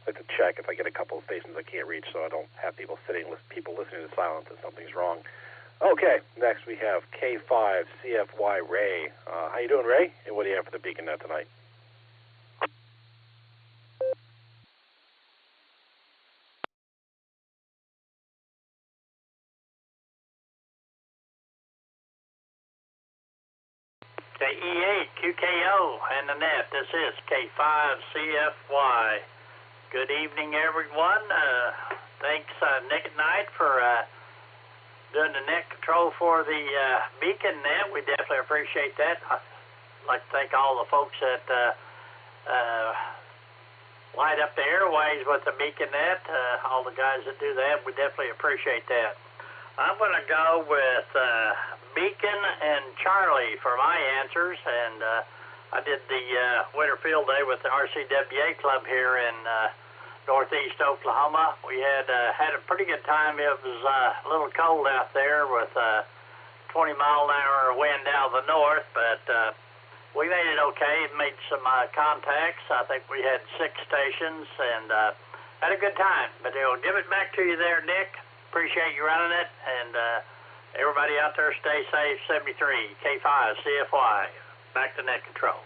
I'd like to check if I get a couple of stations I can't reach so I don't have people listening to silence and something's wrong. Okay, next we have K5CFY Ray. How you doing, Ray? And what do you have for the Beacon Net tonight? KE8QKO and the net. This is K5CFY. Good evening, everyone. Thanks, Nick at Night, for doing the net control for the Beacon Net. We definitely appreciate that. I'd like to thank all the folks that light up the airways with the Beacon Net, all the guys that do that. We definitely appreciate that. I'm going to go with Beacon and Charlie for my answers, and I did the winter field day with the RCWA club here in northeast Oklahoma. We had a pretty good time. It was a little cold out there with 20-mile-an-hour wind out of the north, but we made it okay. Made some contacts. I think we had 6 stations and had a good time. But I'll give it back to you there, Nick. Appreciate you running it, and everybody out there stay safe. 73 K5 CFY. Back to net control.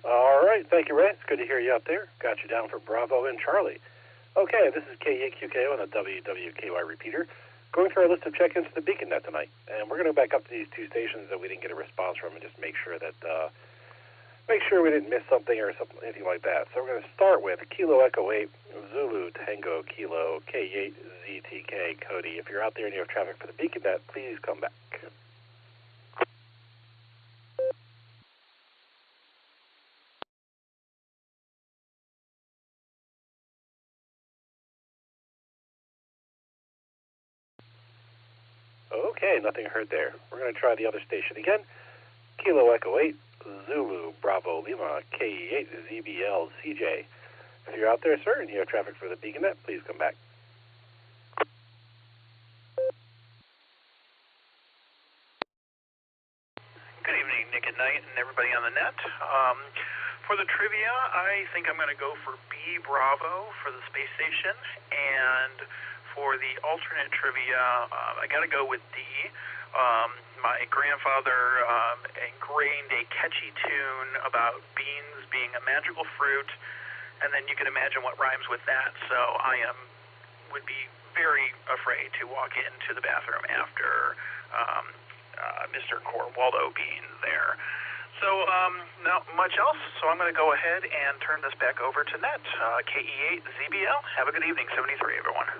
All right, thank you, Ray. It's good to hear you out there. Got you down for Bravo and Charlie. Okay, this is K8QKO on the WWKY repeater. Going through our list of check-ins to the Beacon Net tonight, and we're going to go back up to these two stations that we didn't get a response from, and just make sure that we didn't miss something or something, anything like that. So we're going to start with Kilo Echo 8 Zulu Tango Kilo K8 ZTK Cody. If you're out there and you have traffic for the Beacon Net, please come back. Okay, nothing heard there. We're going to try the other station again. Kilo Echo 8, Zulu, Bravo, Lima, K8, ZBL, CJ. If you're out there, sir, and you have traffic for the Beacon Net, please come back. Good evening, Nick at Night, and everybody on the net. For the trivia, I think I'm going to go for B Bravo for the space station, and for the alternate trivia, I got to go with D. My grandfather ingrained a catchy tune about beans being a magical fruit, and then you can imagine what rhymes with that. So I would be very afraid to walk into the bathroom after Mr. Corwaldo being there. So not much else, so I'm going to go ahead and turn this back over to Net, KE8 ZBL. Have a good evening, 73, everyone.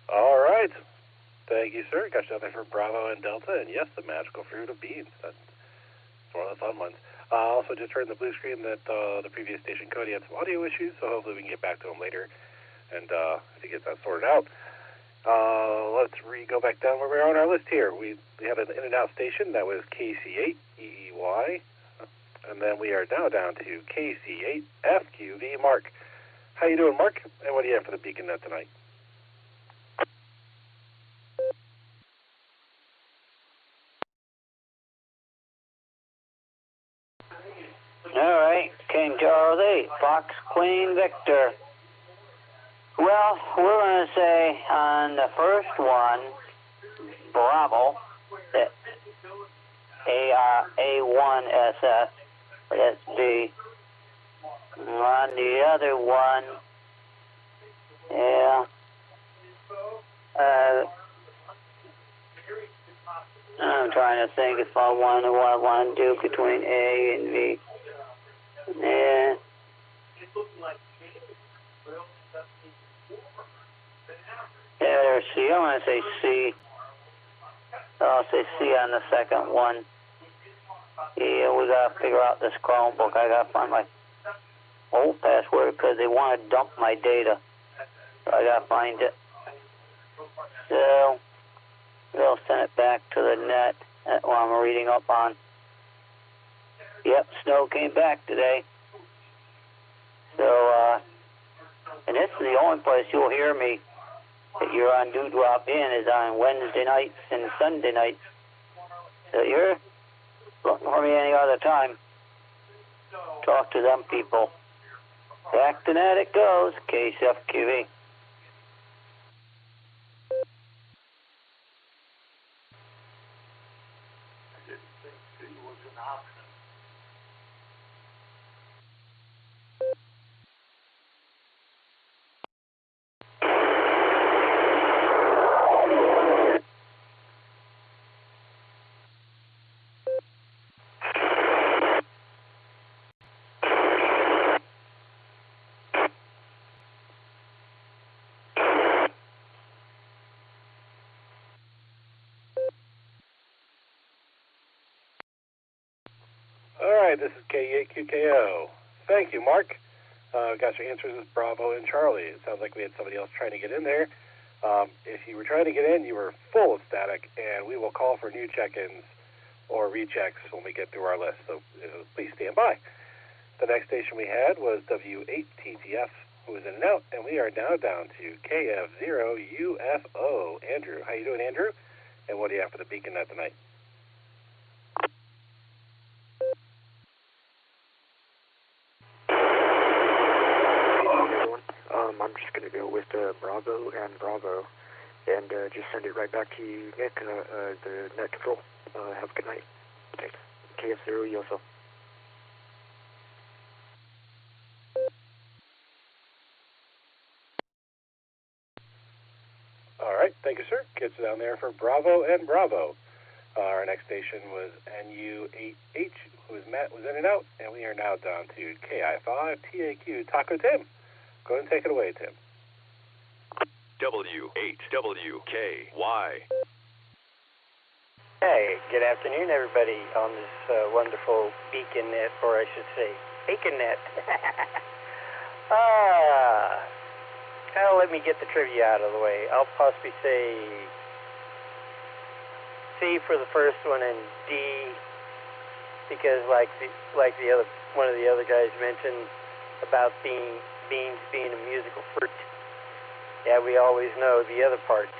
All right. Thank you, sir. Got you out there for Bravo and Delta, and yes, the magical fruit of beans. That's one of the fun ones. Also, just heard in the blue screen that the previous station, Cody, had some audio issues, so hopefully we can get back to him later and to get that sorted out. Let's go back down where we are on our list here. We had an in-and-out station that was KC8 EEY, and then we are now down to KC8 FQV Mark. How you doing, Mark? And what do you have for the Beacon Net tonight? All right, King Charles 8, Fox Queen Victor. Well, we're going to say on the first one, Bravo, A1SS, that's B. On the other one, yeah, I'm trying to think if I want to do between A and B. Yeah. Yeah, there's C. I'm going to say C. I'll say C on the second one. Yeah, we got to figure out this Chromebook. I got to find my old password because they want to dump my data. So I got to find it. So they'll send it back to the net. That's what I'm reading up on. Yep, snow came back today. So, and this is the only place you'll hear me that you're on Dewdrop In is on Wednesday nights and Sunday nights. So you're looking for me any other time. Talk to them people. Back to net it goes, KSFQV. This is K8QKO. Thank you, Mark. Got your answers as Bravo and Charlie. It sounds like we had somebody else trying to get in there. If you were trying to get in, you were full of static, and we will call for new check-ins or rechecks when we get through our list, so please stand by. The next station we had was W8TTF, who was in and out, and we are now down to KF0UFO. Andrew, how you doing, Andrew? And what do you have for the beacon net tonight? I'm just going to go with Bravo and Bravo, and just send it right back to you, Nick, the net control. Have a good night. Thanks. KF0 UFO. All right, thank you, sir. Gets down there for Bravo and Bravo. Our next station was NU8H, who was Matt, was in and out, and we are now down to KI5TAQ Taco Tim. Go ahead and take it away, Tim. W8WKY. Hey, good afternoon, everybody, on this wonderful beacon net, or I should say, bacon net. Let me get the trivia out of the way. I'll possibly say C for the first one and D, because like the other one of the other guys mentioned about beans being a musical fruit. Yeah, we always know the other parts.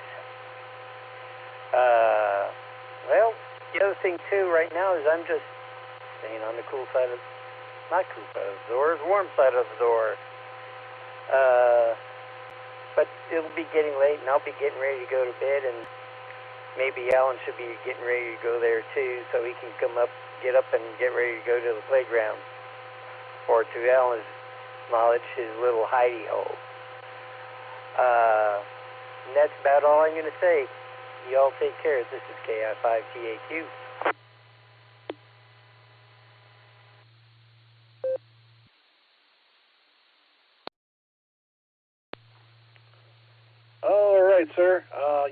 Well, the other thing too right now is I'm just staying on the cool side of, not cool side of the door, the warm side of the door. But it'll be getting late, and I'll be getting ready to go to bed, and maybe Alan should be getting ready to go there too, so he can get up and get ready to go to the playground, or to Alan's knowledge, his little hidey hole. And that's about all I'm going to say. You all take care. This is KI5TAQ. All right, sir.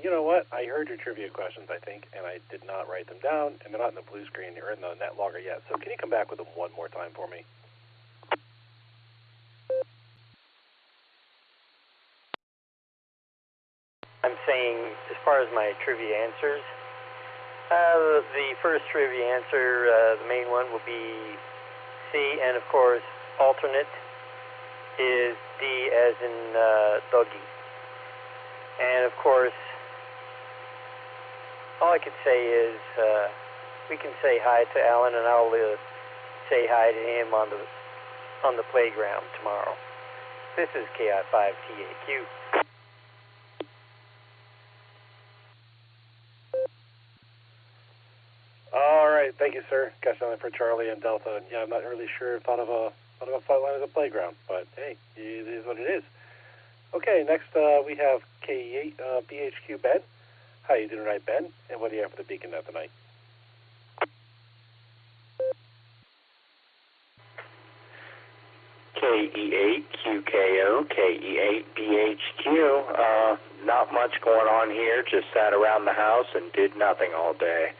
You know what? I heard your trivia questions, I think, and I did not write them down, and they're not in the blue screen or in the NetLogger yet. So can you come back with them one more time for me? I'm saying, as far as my trivia answers, the first trivia answer, the main one, will be C, and of course, alternate is D as in doggy. And of course, all I could say is we can say hi to Alan, and I'll say hi to him on the playground tomorrow. This is KI5TAQ. All right, thank you, sir. Got something for Charlie and Delta. Yeah, I'm not really sure. Thought of a flightline as a playground, but hey, it is what it is. Okay, next we have K8 BHQ Ben. How you doing tonight, Ben? And what do you have for the beacon net tonight? KE8QKO, KE8BHQ. Not much going on here. Just sat around the house and did nothing all day.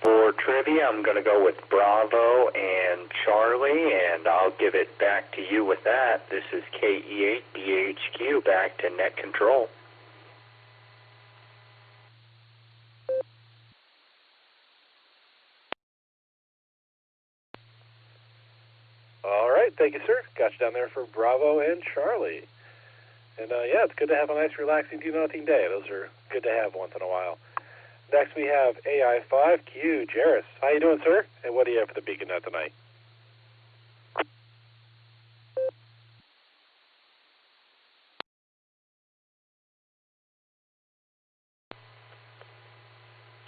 For trivia, I'm going to go with Bravo and Charlie, and I'll give it back to you with that. This is KE8BHQ, back to net control. All right, thank you, sir. Got you down there for Bravo and Charlie. And yeah, it's good to have a nice, relaxing, do-nothing day. Those are good to have once in a while. Next we have AI5Q Jarris. How you doing, sir? And what do you have for the beacon net tonight?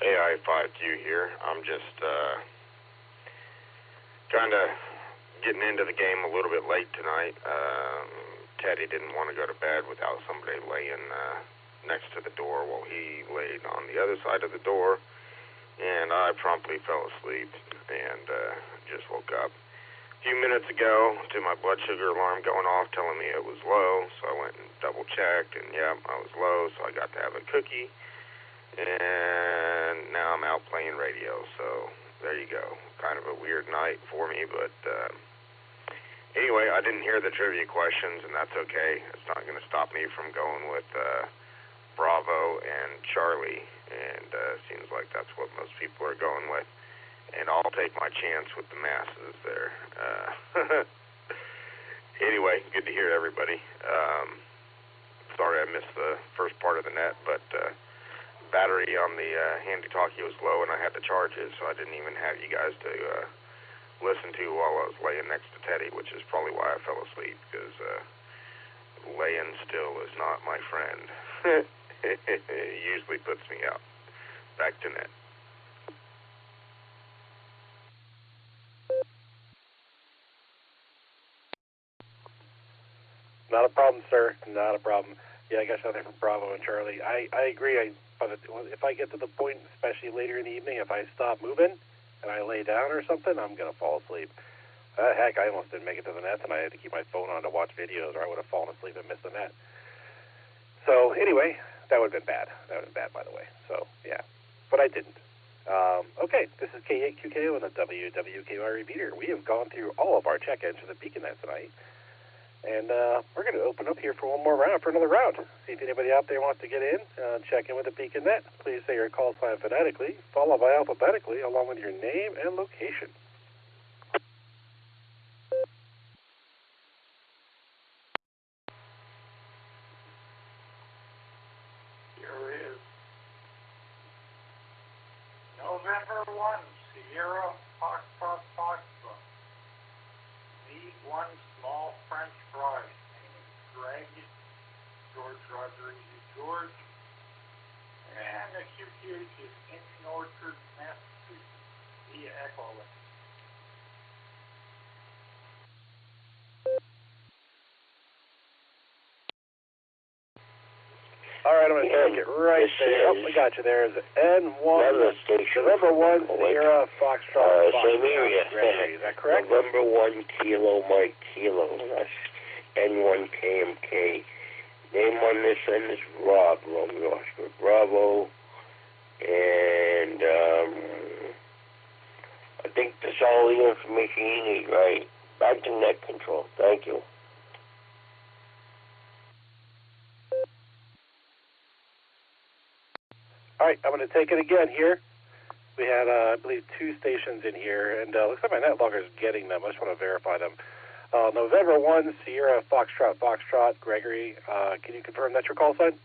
AI5Q here. I'm just kind of getting into the game a little bit late tonight. Teddy didn't want to go to bed without somebody laying next to the door while he laid on the other side of the door, and I promptly fell asleep and just woke up a few minutes ago to my blood sugar alarm going off telling me it was low, so I went and double checked, and yeah, I was low, so I got to have a cookie, and now I'm out playing radio, so there you go. Kind of a weird night for me, but anyway, I didn't hear the trivia questions, and that's okay. It's not going to stop me from going with Bravo and Charlie, and seems like that's what most people are going with. and I'll take my chance with the masses there. Anyway, good to hear everybody. Sorry I missed the first part of the net, but battery on the handy-talkie was low, and I had to charge it, so I didn't even have you guys to listen to while I was laying next to Teddy, which is probably why I fell asleep, because laying still is not my friend. It usually puts me out. Back to net. Not a problem, sir. Not a problem. Yeah, I got nothing from Bravo and Charlie. I agree. If I get to the point, especially later in the evening, if I stop moving and I lay down or something, I'm going to fall asleep. Heck, I almost didn't make it to the net, and I had to keep my phone on to watch videos, or I would have fallen asleep and missed the net. So, anyway, that would have been bad. That would have been bad, by the way. So, yeah. But I didn't. Okay, this is K8QKO and the WWKY repeater. We have gone through all of our check-ins for the BeaconNet tonight. And we're going to open up here for one more round, for another round. See if anybody out there wants to get in, check in with the BeaconNet. Please say your call sign phonetically, followed by alphabetically, along with your name and location. Here it is. November 1, Sierra Foxtrot Foxtrot. Need one small French fry. Greg, George Rodriguez, George, and the QTH is Indian Orchard, Massachusetts, via Echolink. All right, I'm going to take it right there. Oh, we got you there. Is N1, November 1, Sierra Foxtrot, same area. Is that correct? November 1, Kilo Mike, Kilo. That's N1 KMK. Name on this end is Rob, Romeo Oscar Bravo. And I think that's all the information you need, right? Back to net control. Thank you. All right, I'm going to take it again here. We had, I believe, 2 stations in here, and looks like my NetLogger is getting them. I just want to verify them. November 1, Sierra Foxtrot, Gregory. Can you confirm that's your call sign? And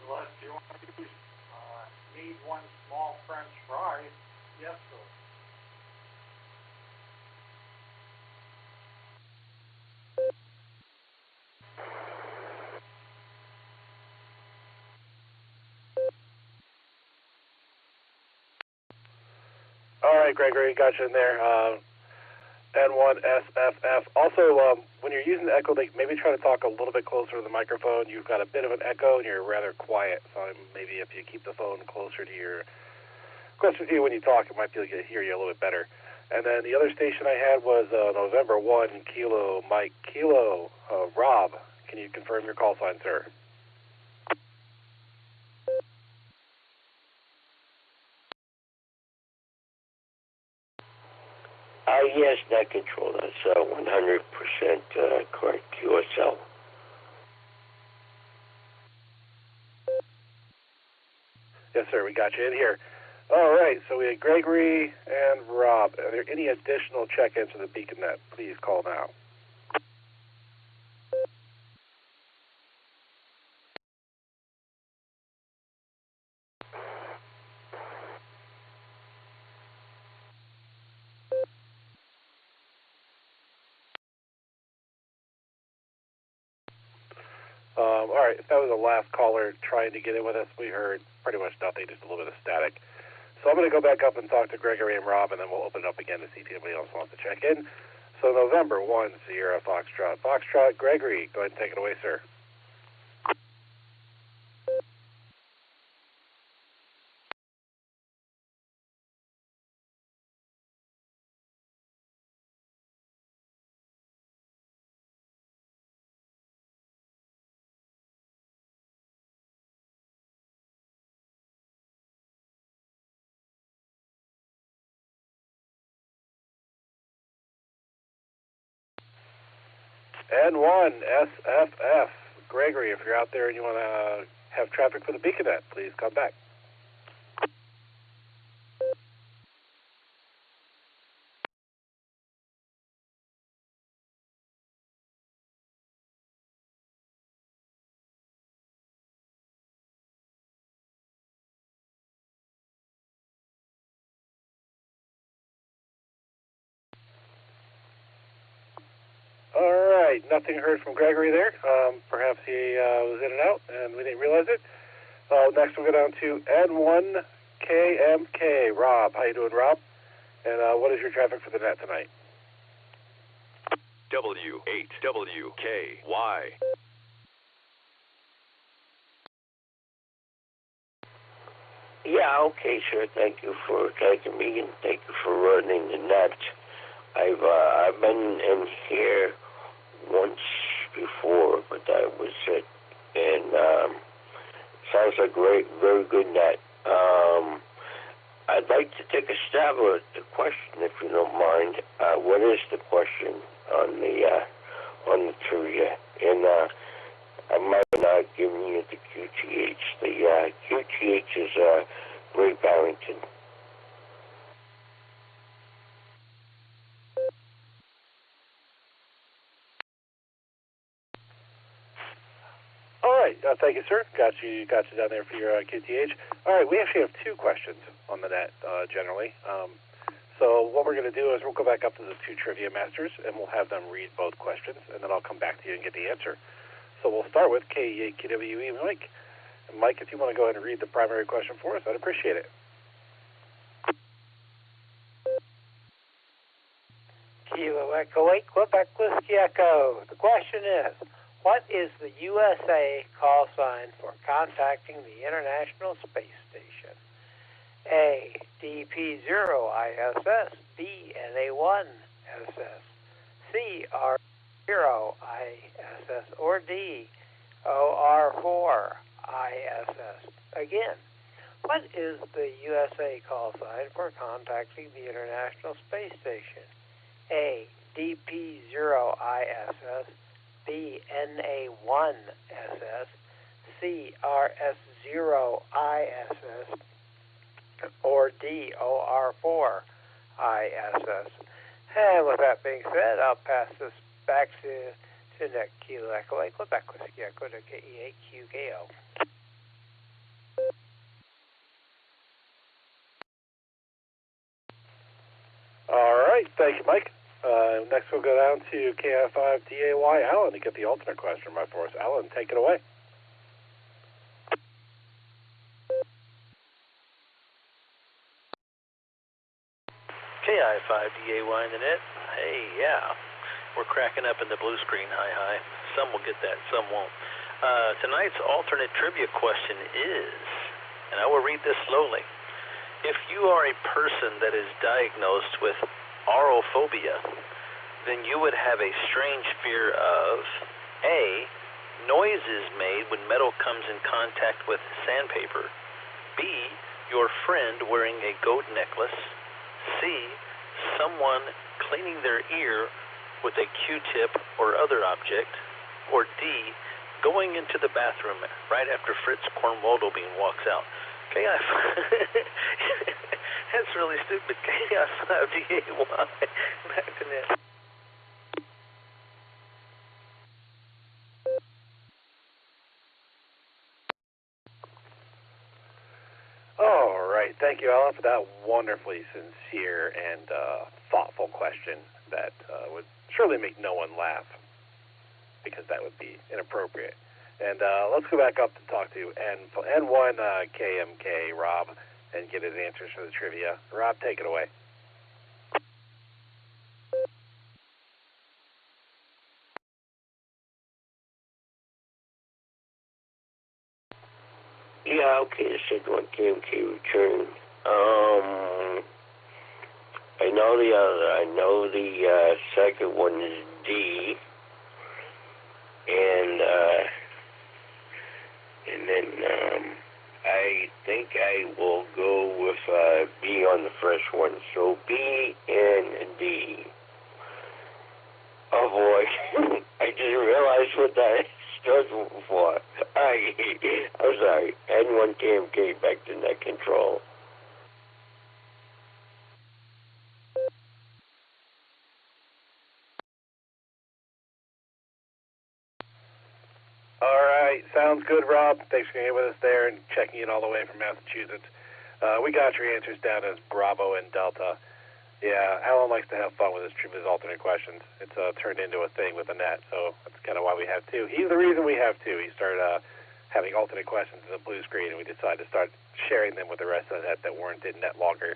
Les, do you want to use need one small French fry? Yes, sir. All right, Gregory, got you in there. N1SFF. Also, when you're using the echo, maybe try to talk a little bit closer to the microphone. You've got a bit of an echo, and you're rather quiet. So maybe if you keep the phone closer to to you when you talk, it might be able to hear you a little bit better. And then the other station I had was November 1, Kilo Mike, Kilo Rob. Can you confirm your call sign, sir? Yes, net control. That's 100% correct. QSL. Yes, sir. We got you in here. All right. So we had Gregory and Rob. Are there any additional check-ins to the BeaconNet? Please call now. All right, if that was the last caller trying to get in with us, we heard pretty much nothing, just a little bit of static. So I'm going to go back up and talk to Gregory and Rob, and then we'll open it up again to see if anybody else wants to check in. So November 1, Sierra Foxtrot. Gregory, go ahead and take it away, sir. N1 SFF. Gregory, if you're out there and you want to have traffic for the Beaconette. Please come back. All right, nothing heard from Gregory there. Perhaps he was in and out, and we didn't realize it. Next, we'll go down to N1KMK. Rob, how you doing, Rob? And what is your traffic for the net tonight? W8WKY. Yeah, okay, sure. Thank you for taking me, and thank you for running the net. I've been in here once before, but that was it. And sounds like very good net. I'd like to take a stab at the question, if you don't mind. What is the question on the trivia? And I might not have given you the QTH. The QTH is Great Barrington. All right, thank you, sir. Got you down there for your QTH. All right, we actually have two questions on the net generally. So what we're going to do is we'll go back up to the two trivia masters, and we'll have them read both questions, and then I'll come back to you and get the answer. So we'll start with KEAQWE Mike. And Mike, if you want to go ahead and read the primary question for us, I'd appreciate it. Kilo Echo 8, Quebec Whiskey Echo. The question is, what is the USA call sign for contacting the International Space Station? A, DP0ISS, B, NA1SS, C, R0ISS, or D, OR4ISS. Again, what is the USA call sign for contacting the International Space Station? A, DP0ISS, B, NA1SS, C, RS0ISS, or D, OR4ISS. And with that being said, I'll pass this back to Nick Kilo Echo 8, Quebec Whiskey Echo to KE8QKO. All right, thank you, Mike. Next, we'll go down to KI5DAY Alan to get the alternate question right for us. Alan, take it away. KI5DAY in the net. Hey, yeah. We're cracking up in the blue screen. Hi. Some will get that, some won't. Tonight's alternate trivia question is, and I will read this slowly. If you are a person that is diagnosed with aurophobia, then you would have a strange fear of A, noises made when metal comes in contact with sandpaper, B, your friend wearing a gold necklace, C, someone cleaning their ear with a Q-tip or other object, or D, going into the bathroom right after Fritz Kornwaldobien walks out. That's really stupid. KI5DAY, back to net. All right, thank you, Alan, for that wonderfully sincere and thoughtful question that would surely make no one laugh, because that would be inappropriate. And let's go back up to talk to N1KMK, Rob, and get his answers for the trivia. Rob, take it away. Yeah, okay, the second one, KMK return. I know the second one is D, and then I think I will go with B on the first one. So B and D. Oh boy, I just realized what that is. Just before. I'm sorry. N1KMK back to net control. All right, sounds good, Rob. Thanks for being with us there and checking in all the way from Massachusetts. We got your answers down as Bravo and Delta. Yeah, Alan likes to have fun with his alternate questions. It's turned into a thing with the net, so that's kind of why we have two. He's the reason we have two. He started having alternate questions in the blue screen, and we decided to start sharing them with the rest of the net that weren't in NetLogger,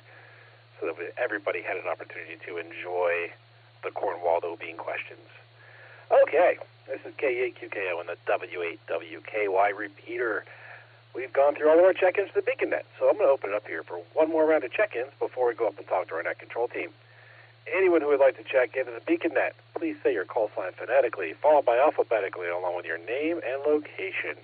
so that everybody had an opportunity to enjoy the Cornwaldo bean questions. Okay, this is K8QKO and the W8WKY repeater. We've gone through all of our check-ins to the Beacon Net, so I'm going to open it up here for one more round of check-ins before we go up and talk to our net control team. Anyone who would like to check into the Beacon Net, please say your call sign phonetically, followed by alphabetically, along with your name and location.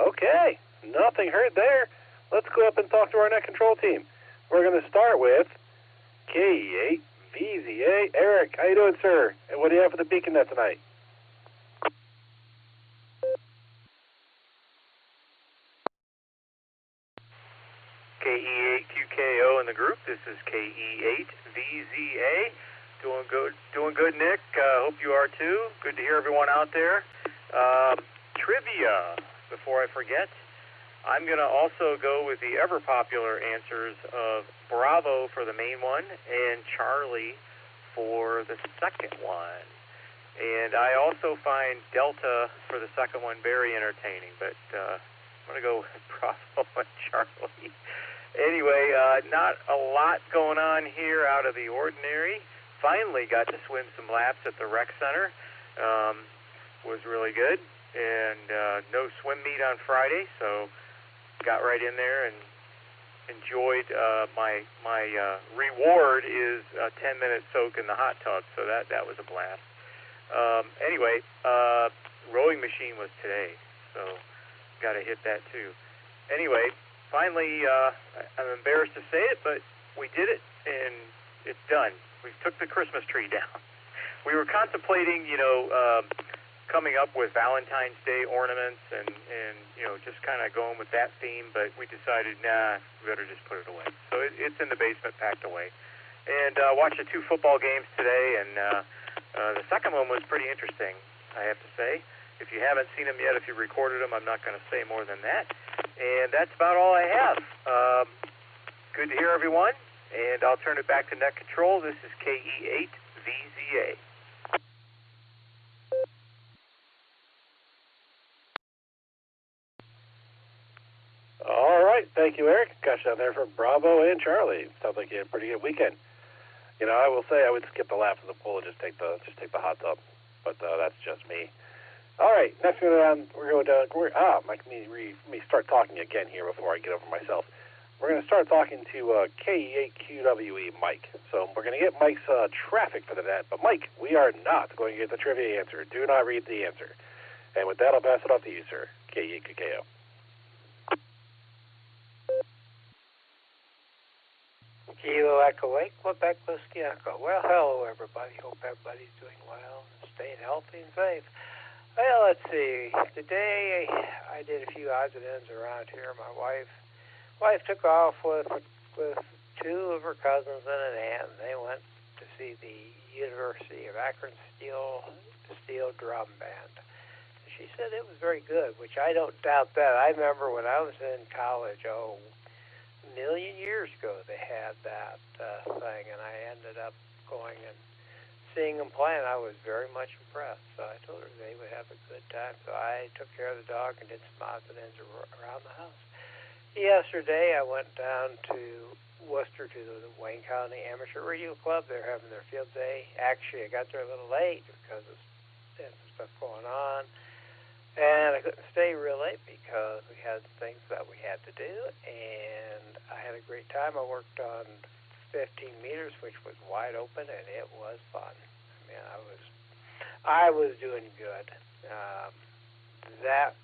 Okay, nothing heard there. Let's go up and talk to our net control team. We're going to start with K8VZA. Eric, how you doing, sir? And what do you have for the Beacon Net tonight? KE8QKO in the group. This is KE8VZA. Doing good, Nick. Hope you are too. Good to hear everyone out there. Trivia, before I forget. I'm going to also go with the ever-popular answers of Bravo for the main one and Charlie for the second one. And I also find Delta for the second one very entertaining, but I'm going to go with Bravo and Charlie. Anyway, not a lot going on here out of the ordinary. Finally got to swim some laps at the rec center. Was really good. And no swim meet on Friday, so got right in there and enjoyed my reward is a 10-minute soak in the hot tub, so that was a blast. Anyway, rowing machine was today, so got to hit that too. Anyway, finally, I'm embarrassed to say it, but we did it, and it's done. We took the Christmas tree down. We were contemplating, coming up with Valentine's Day ornaments and just kind of going with that theme, but we decided, nah, we better just put it away. So it's in the basement, packed away. And watched the 2 football games today, and the second one was pretty interesting, I have to say. If you haven't seen them yet, if you recorded them, I'm not going to say more than that. And that's about all I have. Good to hear everyone, and I'll turn it back to Net Control. This is KE8VZA. All right, thank you, Eric. Gosh, down there from Bravo and Charlie. Sounds like you had a pretty good weekend. I will say I would skip the laps in the pool and just take the hot tub, but that's just me. All right, next we're going down. Let me start talking again here before I get over myself. We're going to start talking to KE8QWE Mike. So we're going to get Mike's traffic for the net, but Mike, we are not going to get the trivia answer. Do not read the answer. And with that, I'll pass it off to you, sir. KE8QKO. Kilo Echo 8, Quebec Whiskey Echo. Well, hello, everybody. Hope everybody's doing well and staying healthy and safe. Well, let's see. Today, I did a few odds and ends around here. My wife took off with 2 of her cousins and an aunt. They went to see the University of Akron Steel Drum Band. She said it was very good, which I don't doubt that. I remember when I was in college, a million years ago, they had that thing, and I ended up going and seeing them play, and I was very much impressed. So I told her they would have a good time. So I took care of the dog and did some odds and ends around the house. Yesterday, I went down to Worcester to the Wayne County Amateur Radio Club. They're having their field day. Actually, I got there a little late because of some stuff going on. And I couldn't stay real late because we had things that we had to do, and I had a great time. I worked on 15 meters, which was wide open, and it was fun. man, I was doing good. That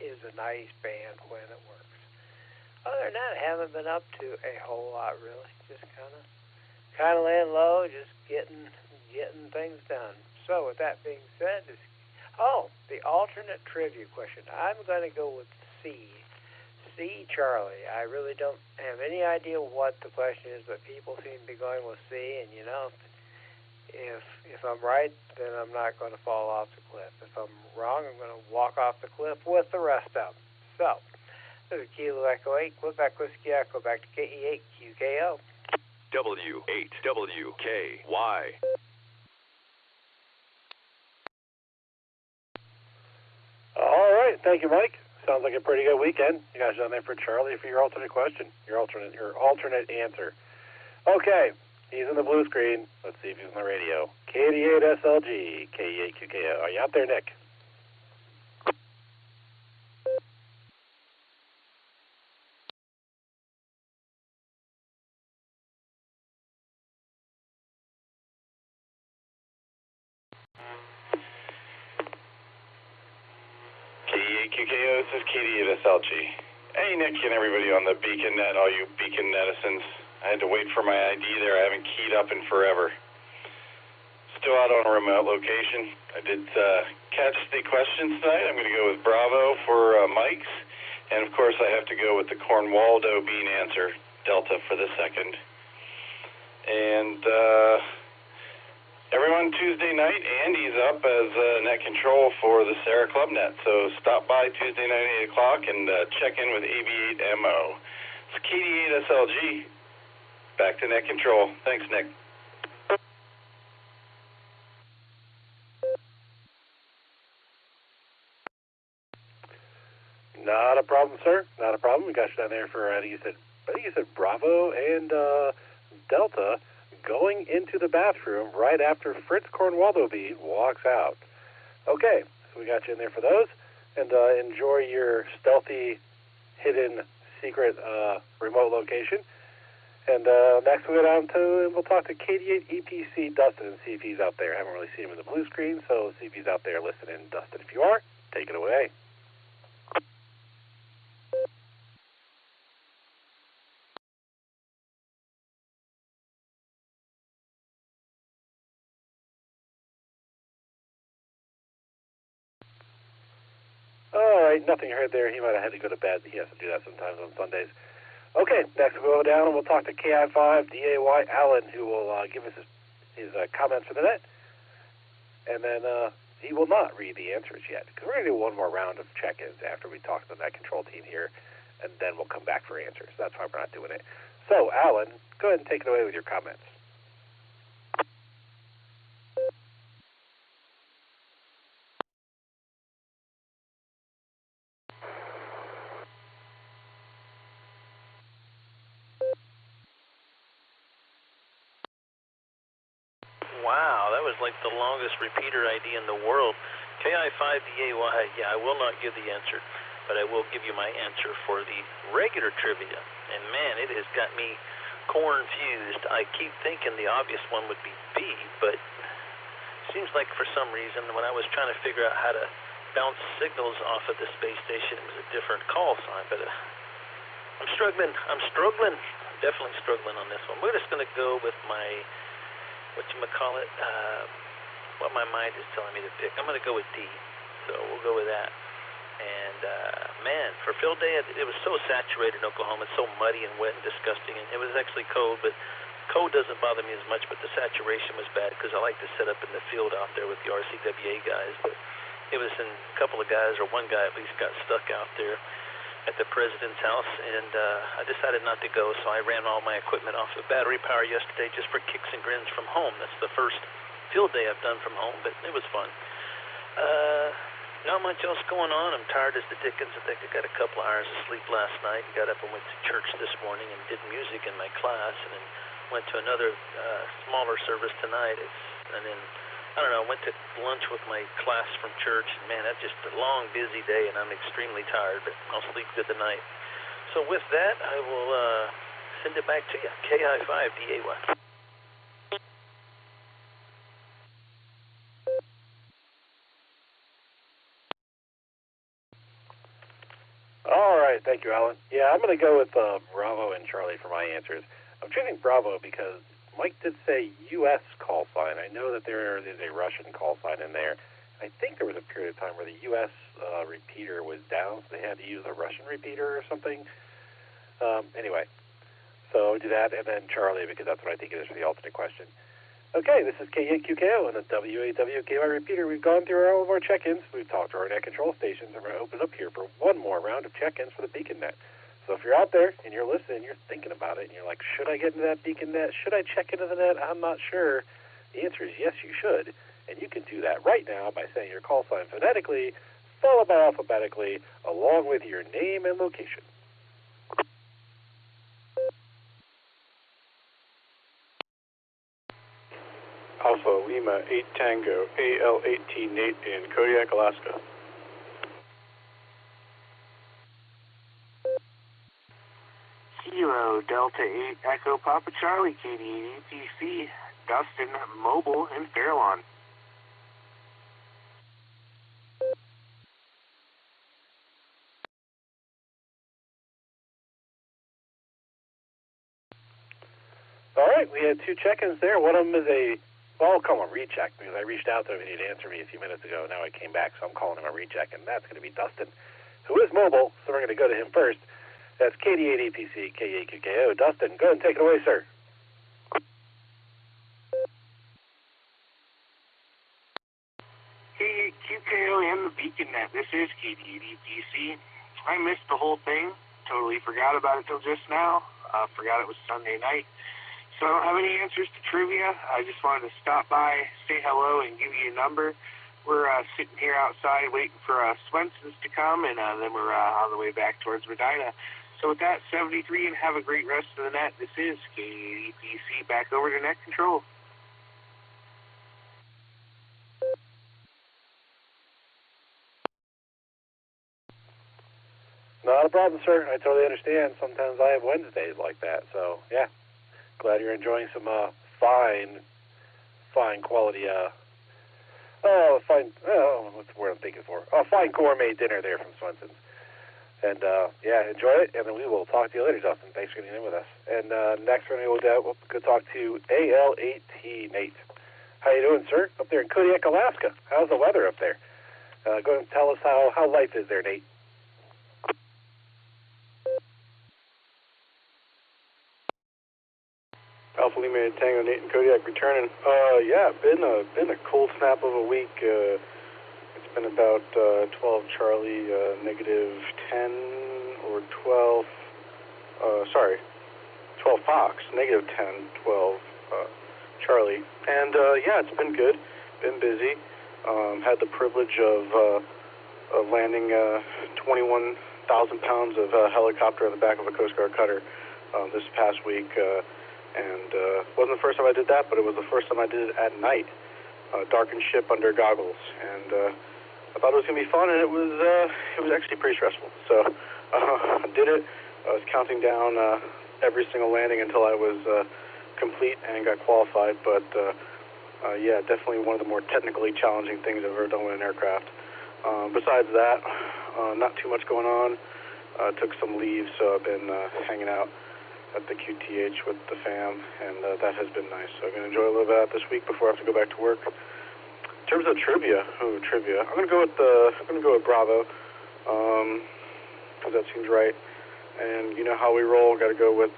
is a nice band when it works. Other than that, I haven't been up to a whole lot really. Just kind of laying low, just getting things done. So with that being said, the alternate trivia question. I'm going to go with C. Charlie. I really don't have any idea what the question is, but people seem to be going with C. And if I'm right, then I'm not going to fall off the cliff. If I'm wrong, I'm going to walk off the cliff with the rest of them. So this is Kilo Echo 8, Quebec Whiskey Echo, back to KE8 QKO. W8WKY. All right, thank you, Mike. Sounds like a pretty good weekend. You guys done there for Charlie for your alternate question, your alternate answer. Okay, he's in the blue screen. Let's see if he's on the radio. KD8 SLG, KE8 QKO. Are you out there, Nick? QKO, this is KD8 SLG. Hey, Nick and everybody on the Beacon Net, all you Beacon netizens. I had to wait for my ID there. I haven't keyed up in forever. Still out on a remote location. I did catch the questions tonight. I'm going to go with Bravo for Mike's. And, of course, I have to go with the Cornwaldo Bean answer, Delta for the second. And everyone, Tuesday night, Andy's up as net control for the Sarah Club Net. So stop by Tuesday night at 8 o'clock and check in with AB8MO. It's KD8 SLG. Back to net control. Thanks, Nick. Not a problem, sir. Not a problem. We got you down there for, I think you said Bravo and Delta going into the bathroom right after Fritz Cornwaldo Bean walks out. Okay, so we got you in there for those. And enjoy your stealthy, hidden, secret remote location. And next we'll go down to, and we'll talk to KD8 EPC Dustin and see if he's out there. I haven't really seen him in the blue screen, so see if he's out there listening. Dustin, if you are, take it away. All right, nothing heard there. He might have had to go to bed. He has to do that sometimes on Sundays. Okay, next we'll go down and we'll talk to KI5 DAY Allen, who will give us his comments for the net. And then he will not read the answers yet, because we're going to do one more round of check-ins after we talk to the net control team here, and then we'll come back for answers. That's why we're not doing it. So, Allen, go ahead and take it away with your comments. Wow, that was like the longest repeater ID in the world. KI5DAY, yeah, I will not give the answer, but I will give you my answer for the regular trivia. And man, it has got me confused. I keep thinking the obvious one would be B, but it seems like for some reason when I was trying to figure out how to bounce signals off of the space station, it was a different call sign, but I'm struggling. Definitely struggling on this one. We're just going to go with my what my mind is telling me to pick. I'm going to go with D, so we'll go with that. And man, for field day, it was so saturated in Oklahoma. It's so muddy and wet and disgusting, and it was actually cold, but cold doesn't bother me as much, but the saturation was bad because I like to set up in the field out there with the RCWA guys, but it was in a couple of guys, or one guy at least got stuck out there at the president's house, and I decided not to go, so I ran all my equipment off of battery power yesterday just for kicks and grins from home. That's the first field day I've done from home, but it was fun. Not much else going on. I'm tired as the dickens. I think I got a couple of hours of sleep last night. Got up and went to church this morning and did music in my class, and then went to another smaller service tonight. And then I don't know, went to lunch with my class from church, and man, that's just a long, busy day, and I'm extremely tired, but I'll sleep good tonight. So with that, I will send it back to you. KI5DAY. right, thank you, Alan. Yeah, I'm going to go with Bravo and Charlie for my answers. I'm choosing Bravo because Mike did say U.S. call sign. I know that there is a Russian call sign in there. I think there was a period of time where the U.S. Repeater was down, so they had to use a Russian repeater or something. Anyway, so do that, and then Charlie, because that's what I think it is for the alternate question. Okay, this is K8QKO and the WAWKY repeater. We've gone through all of our check-ins. We've talked to our net control stations, and we're going to open up here for one more round of check-ins for the Beacon Net. So if you're out there and you're listening, you're thinking about it, and you're like, should I get into that Beacon Net? Should I check into the net? I'm not sure. The answer is yes, you should. And you can do that right now by saying your call sign phonetically, followed by alphabetically, along with your name and location. Alpha Lima 8 Tango AL18 Nate in Kodiak, Alaska. Kilo Delta 8 Echo Papa Charlie KD APC Dustin Mobile in Fairlawn. All right, we had two check-ins there. One of them is I'll call him a recheck because I reached out to him and he didn't answer me a few minutes ago. Now I came back, so I'm calling him a recheck, and that's going to be Dustin, who is mobile, so we're going to go to him first. That's KD8APC, K8QKO. Dustin, go ahead and take it away, sir. KD8QKO and the Beacon Net. This is KD8APC. I missed the whole thing. Totally forgot about it till just now. Forgot it was Sunday night. So I don't have any answers to trivia. I just wanted to stop by, say hello, and give you a number. We're sitting here outside waiting for Swenson's to come, and then we're on the way back towards Medina. So with that, 73, and have a great rest of the net. This is KDPC. Back over to net control. Not a problem, sir. I totally understand. Sometimes I have Wednesdays like that. So, yeah. Glad you're enjoying some fine quality, what's the word I'm thinking for? Fine gourmet dinner there from Swenson's. And, yeah, enjoy it, and then we will talk to you later, Justin. Thanks for getting in with us. And next we'll go talk to AL18 Nate. How you doing, sir? Up there in Kodiak, Alaska. How's the weather up there? Go ahead and tell us how life is there, Nate. Alpha Lima Tango Nate in Kodiak returning. Yeah, been a cold snap of a week. It's been about 12 Charlie, negative 10 or 12. 12 Fox, negative 10, 12 Charlie. And yeah, it's been good. Been busy. Had the privilege of landing 21,000 pounds of helicopter on the back of a Coast Guard cutter this past week. And wasn't the first time I did that, but it was the first time I did it at night, darkened ship under goggles. And I thought it was going to be fun, and it was actually pretty stressful. So I did it. I was counting down every single landing until I was complete and got qualified. But yeah, definitely one of the more technically challenging things I've ever done with an aircraft. Besides that, not too much going on. Took some leave, so I've been hanging out at the QTH with the fam, and that has been nice. So I'm going to enjoy a little bit of that this week before I have to go back to work. In terms of trivia, I'm going to go with Bravo, because that seems right. And you know how we roll. Got to go with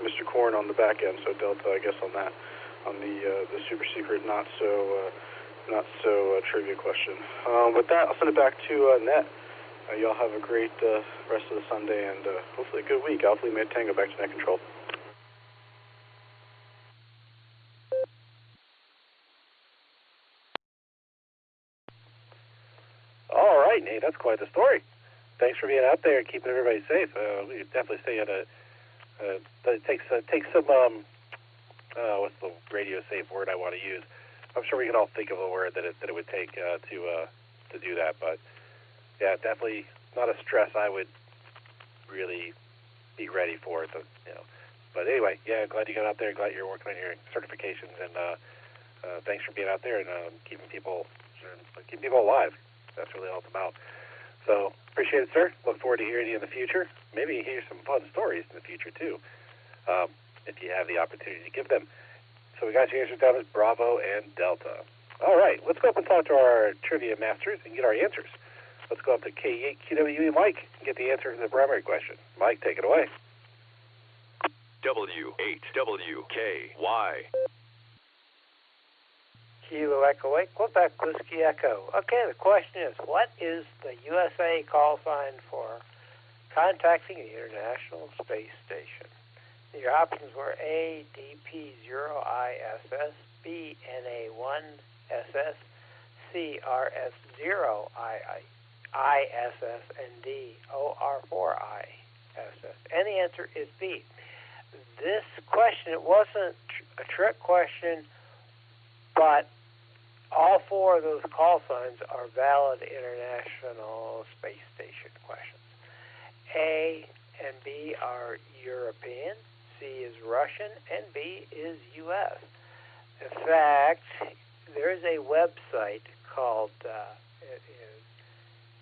Mr. Korn on the back end. So Delta, I guess, on that, on the super secret, not so trivia question. With that, I'll send it back to Net. Y'all have a great rest of the Sunday and hopefully a good week. Alpha Lima Tango, back to net control. All right, Nate, that's quite the story. Thanks for being out there and keeping everybody safe. We definitely stay at it takes some what's the radio safe word I want to use? I'm sure we can all think of a word that it would take to do that, but yeah, definitely not a stress I would really be ready for. But anyway, yeah, glad you got out there. Glad you're working on your certifications, and thanks for being out there and keeping people alive. That's really all it's about. So appreciate it, sir. Look forward to hearing you in the future. Maybe hear some fun stories in the future, too, if you have the opportunity to give them. So we got your answers down as Bravo and Delta. All right, let's go up and talk to our trivia masters and get our answers. Let's go up to K8QWE Mike and get the answer to the primary question. Mike, take it away. W8WKY. Kilo Echo 8, Quebec Whiskey Echo. Okay, the question is, what is the USA call sign for contacting the International Space Station? Your options were A, DP0ISS, B, NA1SS, C, RS0ISS, and D, OR4ISS. And the answer is B. This question, it wasn't a trick question, but all four of those call signs are valid International Space Station questions. A and B are European, C is Russian, and B is U.S. In fact, there's a website called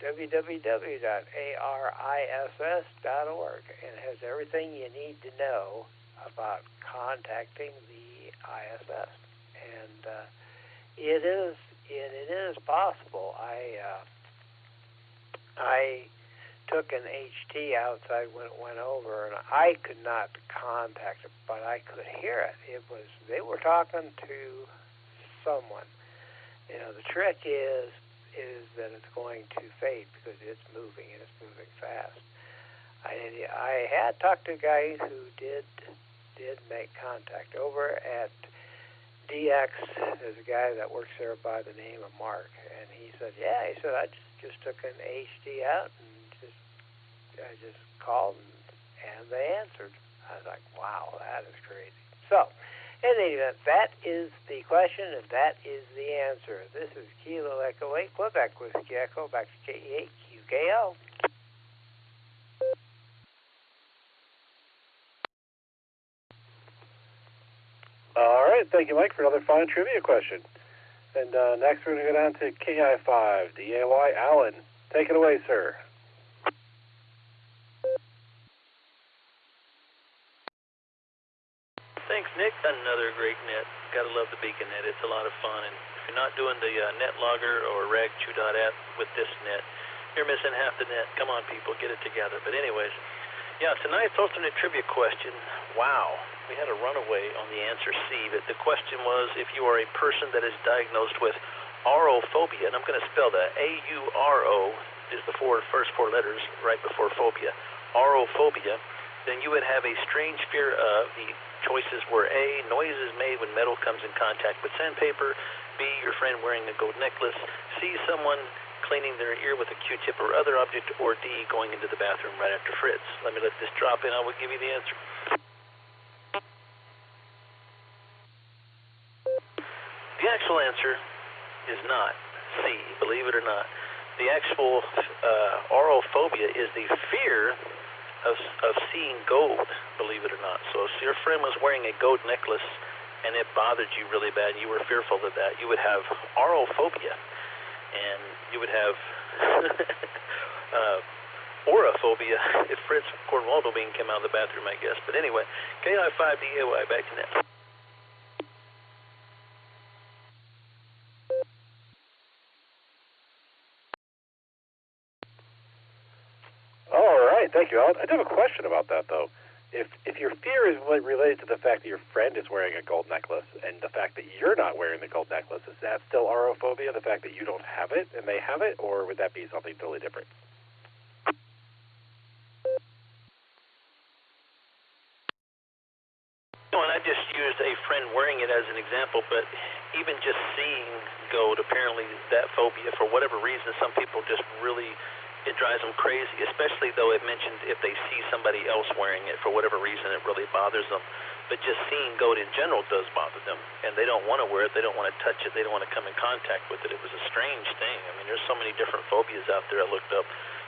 www.ariss.org, and it has everything you need to know about contacting the ISS. And it is possible. I took an HT outside when it went over, and I could not contact it, but I could hear it. They were talking to someone. You know, the trick is that it's going to fade because it's moving, and it's moving fast. I had talked to a guy who did make contact over at DX. There's a guy that works there by the name of Mark, and he said, I just took an HD out and I just called and they answered. I was like, wow, that is crazy. So, in any event, that is the question and that is the answer. This is Kilo Echo 8, Quebec Whiskey Echo, back to K8QKO. All right, thank you, Mike, for another fine trivia question. And next we're going to go down to KI5DAY Allen. Take it away, sir. Thanks, Nick. Another great net. Gotta love the Beacon net. It's a lot of fun. And if you're not doing the NetLogger or ragchew.app with this net, you're missing half the net. Come on, people, get it together. But anyways, yeah, tonight's alternate trivia question. Wow, we had a runaway on the answer C. But the question was, if you are a person that is diagnosed with aurophobia, and I'm going to spell that, A-U-R-O is the first four letters right before phobia, aurophobia, then you would have a strange fear of, the choices were A, noises made when metal comes in contact with sandpaper, B, your friend wearing a gold necklace, C, someone cleaning their ear with a Q-tip or other object, or D, going into the bathroom right after Fritz. Let me let this drop in, I will give you the answer. The actual answer is not C, believe it or not. The actual aurophobia is the fear of seeing gold, believe it or not. So if your friend was wearing a gold necklace and it bothered you really bad and you were fearful of that, you would have aurophobia. And you would have auraphobia if Fritz Cornwaldo Bean came out of the bathroom, I guess. But anyway, KI5DAY, back to net. All right, thank you, Alan. I do have a question about that, though. If your fear is related to the fact that your friend is wearing a gold necklace and the fact that you're not wearing the gold necklace, is that still aurophobia, the fact that you don't have it and they have it, or would that be something totally different? No, and I just used a friend wearing it as an example, but even just seeing gold, apparently that phobia, for whatever reason, some people just really, it drives them crazy, especially though it mentioned if they see somebody else wearing it, for whatever reason, it really bothers them. But just seeing gold in general does bother them, and they don't want to wear it, they don't want to touch it, they don't want to come in contact with it. It was a strange thing. I mean, there's so many different phobias out there I looked up,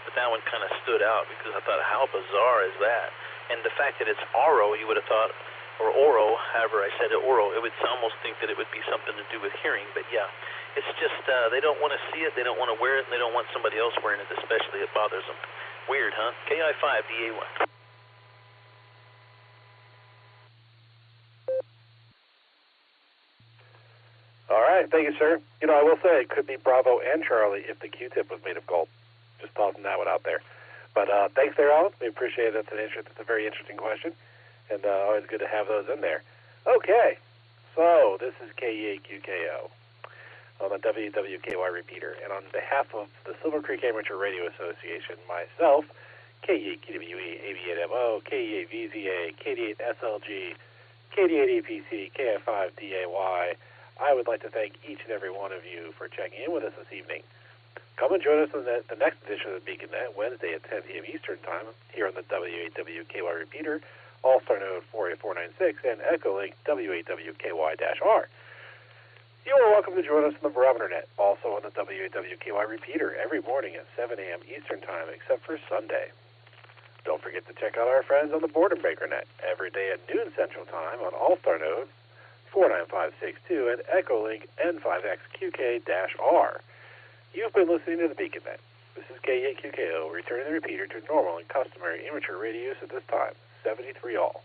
but that one kind of stood out because I thought, how bizarre is that? And the fact that it's auro, you would have thought or oro, however I said it, oro. It would almost think that it would be something to do with hearing, but yeah, it's just they don't want to see it, they don't want to wear it, and they don't want somebody else wearing it, especially. It bothers them. Weird, huh? KI5DA1. All right, thank you, sir. You know, I will say it could be Bravo and Charlie if the Q-tip was made of gold. Just tossing that one out there. But thanks there, Alan. We appreciate it. That's a very interesting question, and always good to have those in there. Okay, so this is KEAQKO on the WWKY repeater, and on behalf of the Silvercreek Amateur Radio Association, myself, KEAQWE, AB8MO, KEAVZA, KD8SLG, KD8EPC, KF5DAY, I would like to thank each and every one of you for checking in with us this evening. Come and join us on the next edition of the Beacon Net, Wednesday at 10 p.m. Eastern Time, here on the W8WKY repeater, All-Star Node 48496, and Echolink W8WKY-R. You are welcome to join us on the Barometer Net, also on the W8WKY repeater, every morning at 7 a.m. Eastern Time, except for Sunday. Don't forget to check out our friends on the Boredom Breaker Net, every day at noon Central Time on All-Star Node 49562 and Echolink N5XQK-R. You've been listening to the Beacon Net. This is KEAQKO, returning the repeater to normal and customary amateur radio use at this time, 73 all.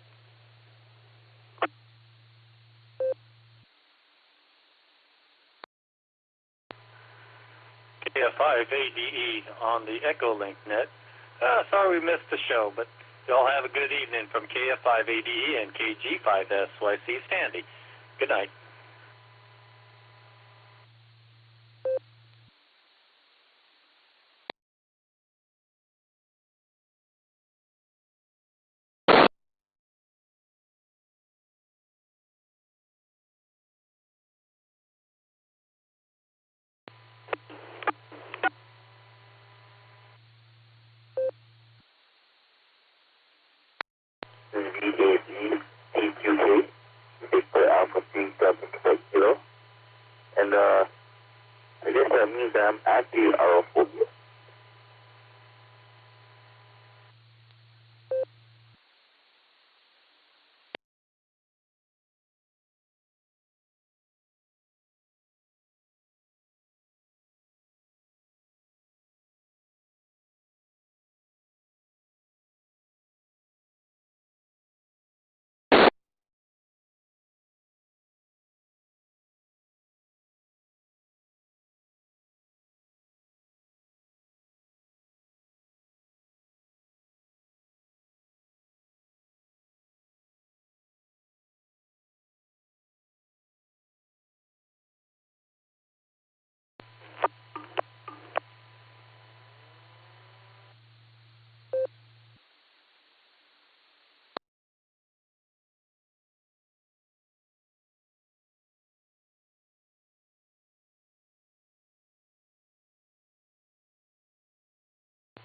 KF5ADE on the Echolink net. Sorry we missed the show, but y'all have a good evening from KF5ADE and KG5SYC Sandy. Good night. VAV8QK, Victor Alpha 3 and I guess that means that I'm anti-aerophobia.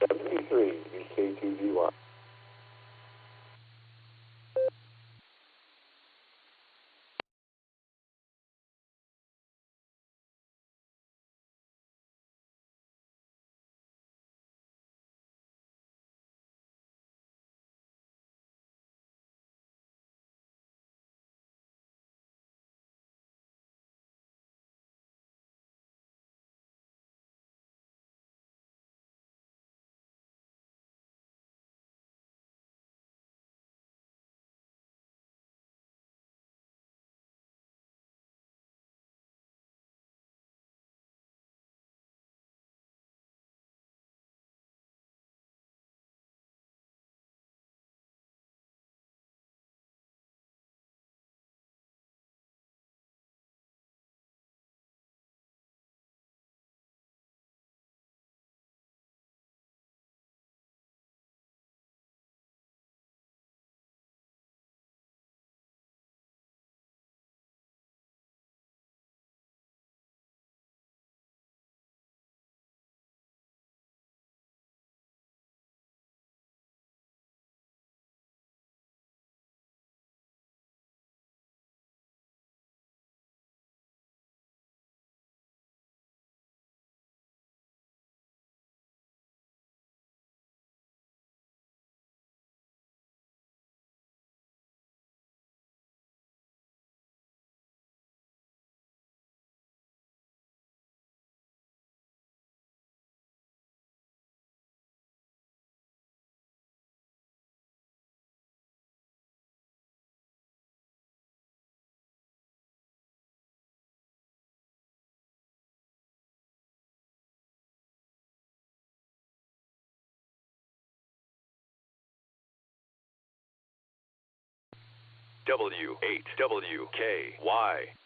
W3 VK2VY. KFW8WKY.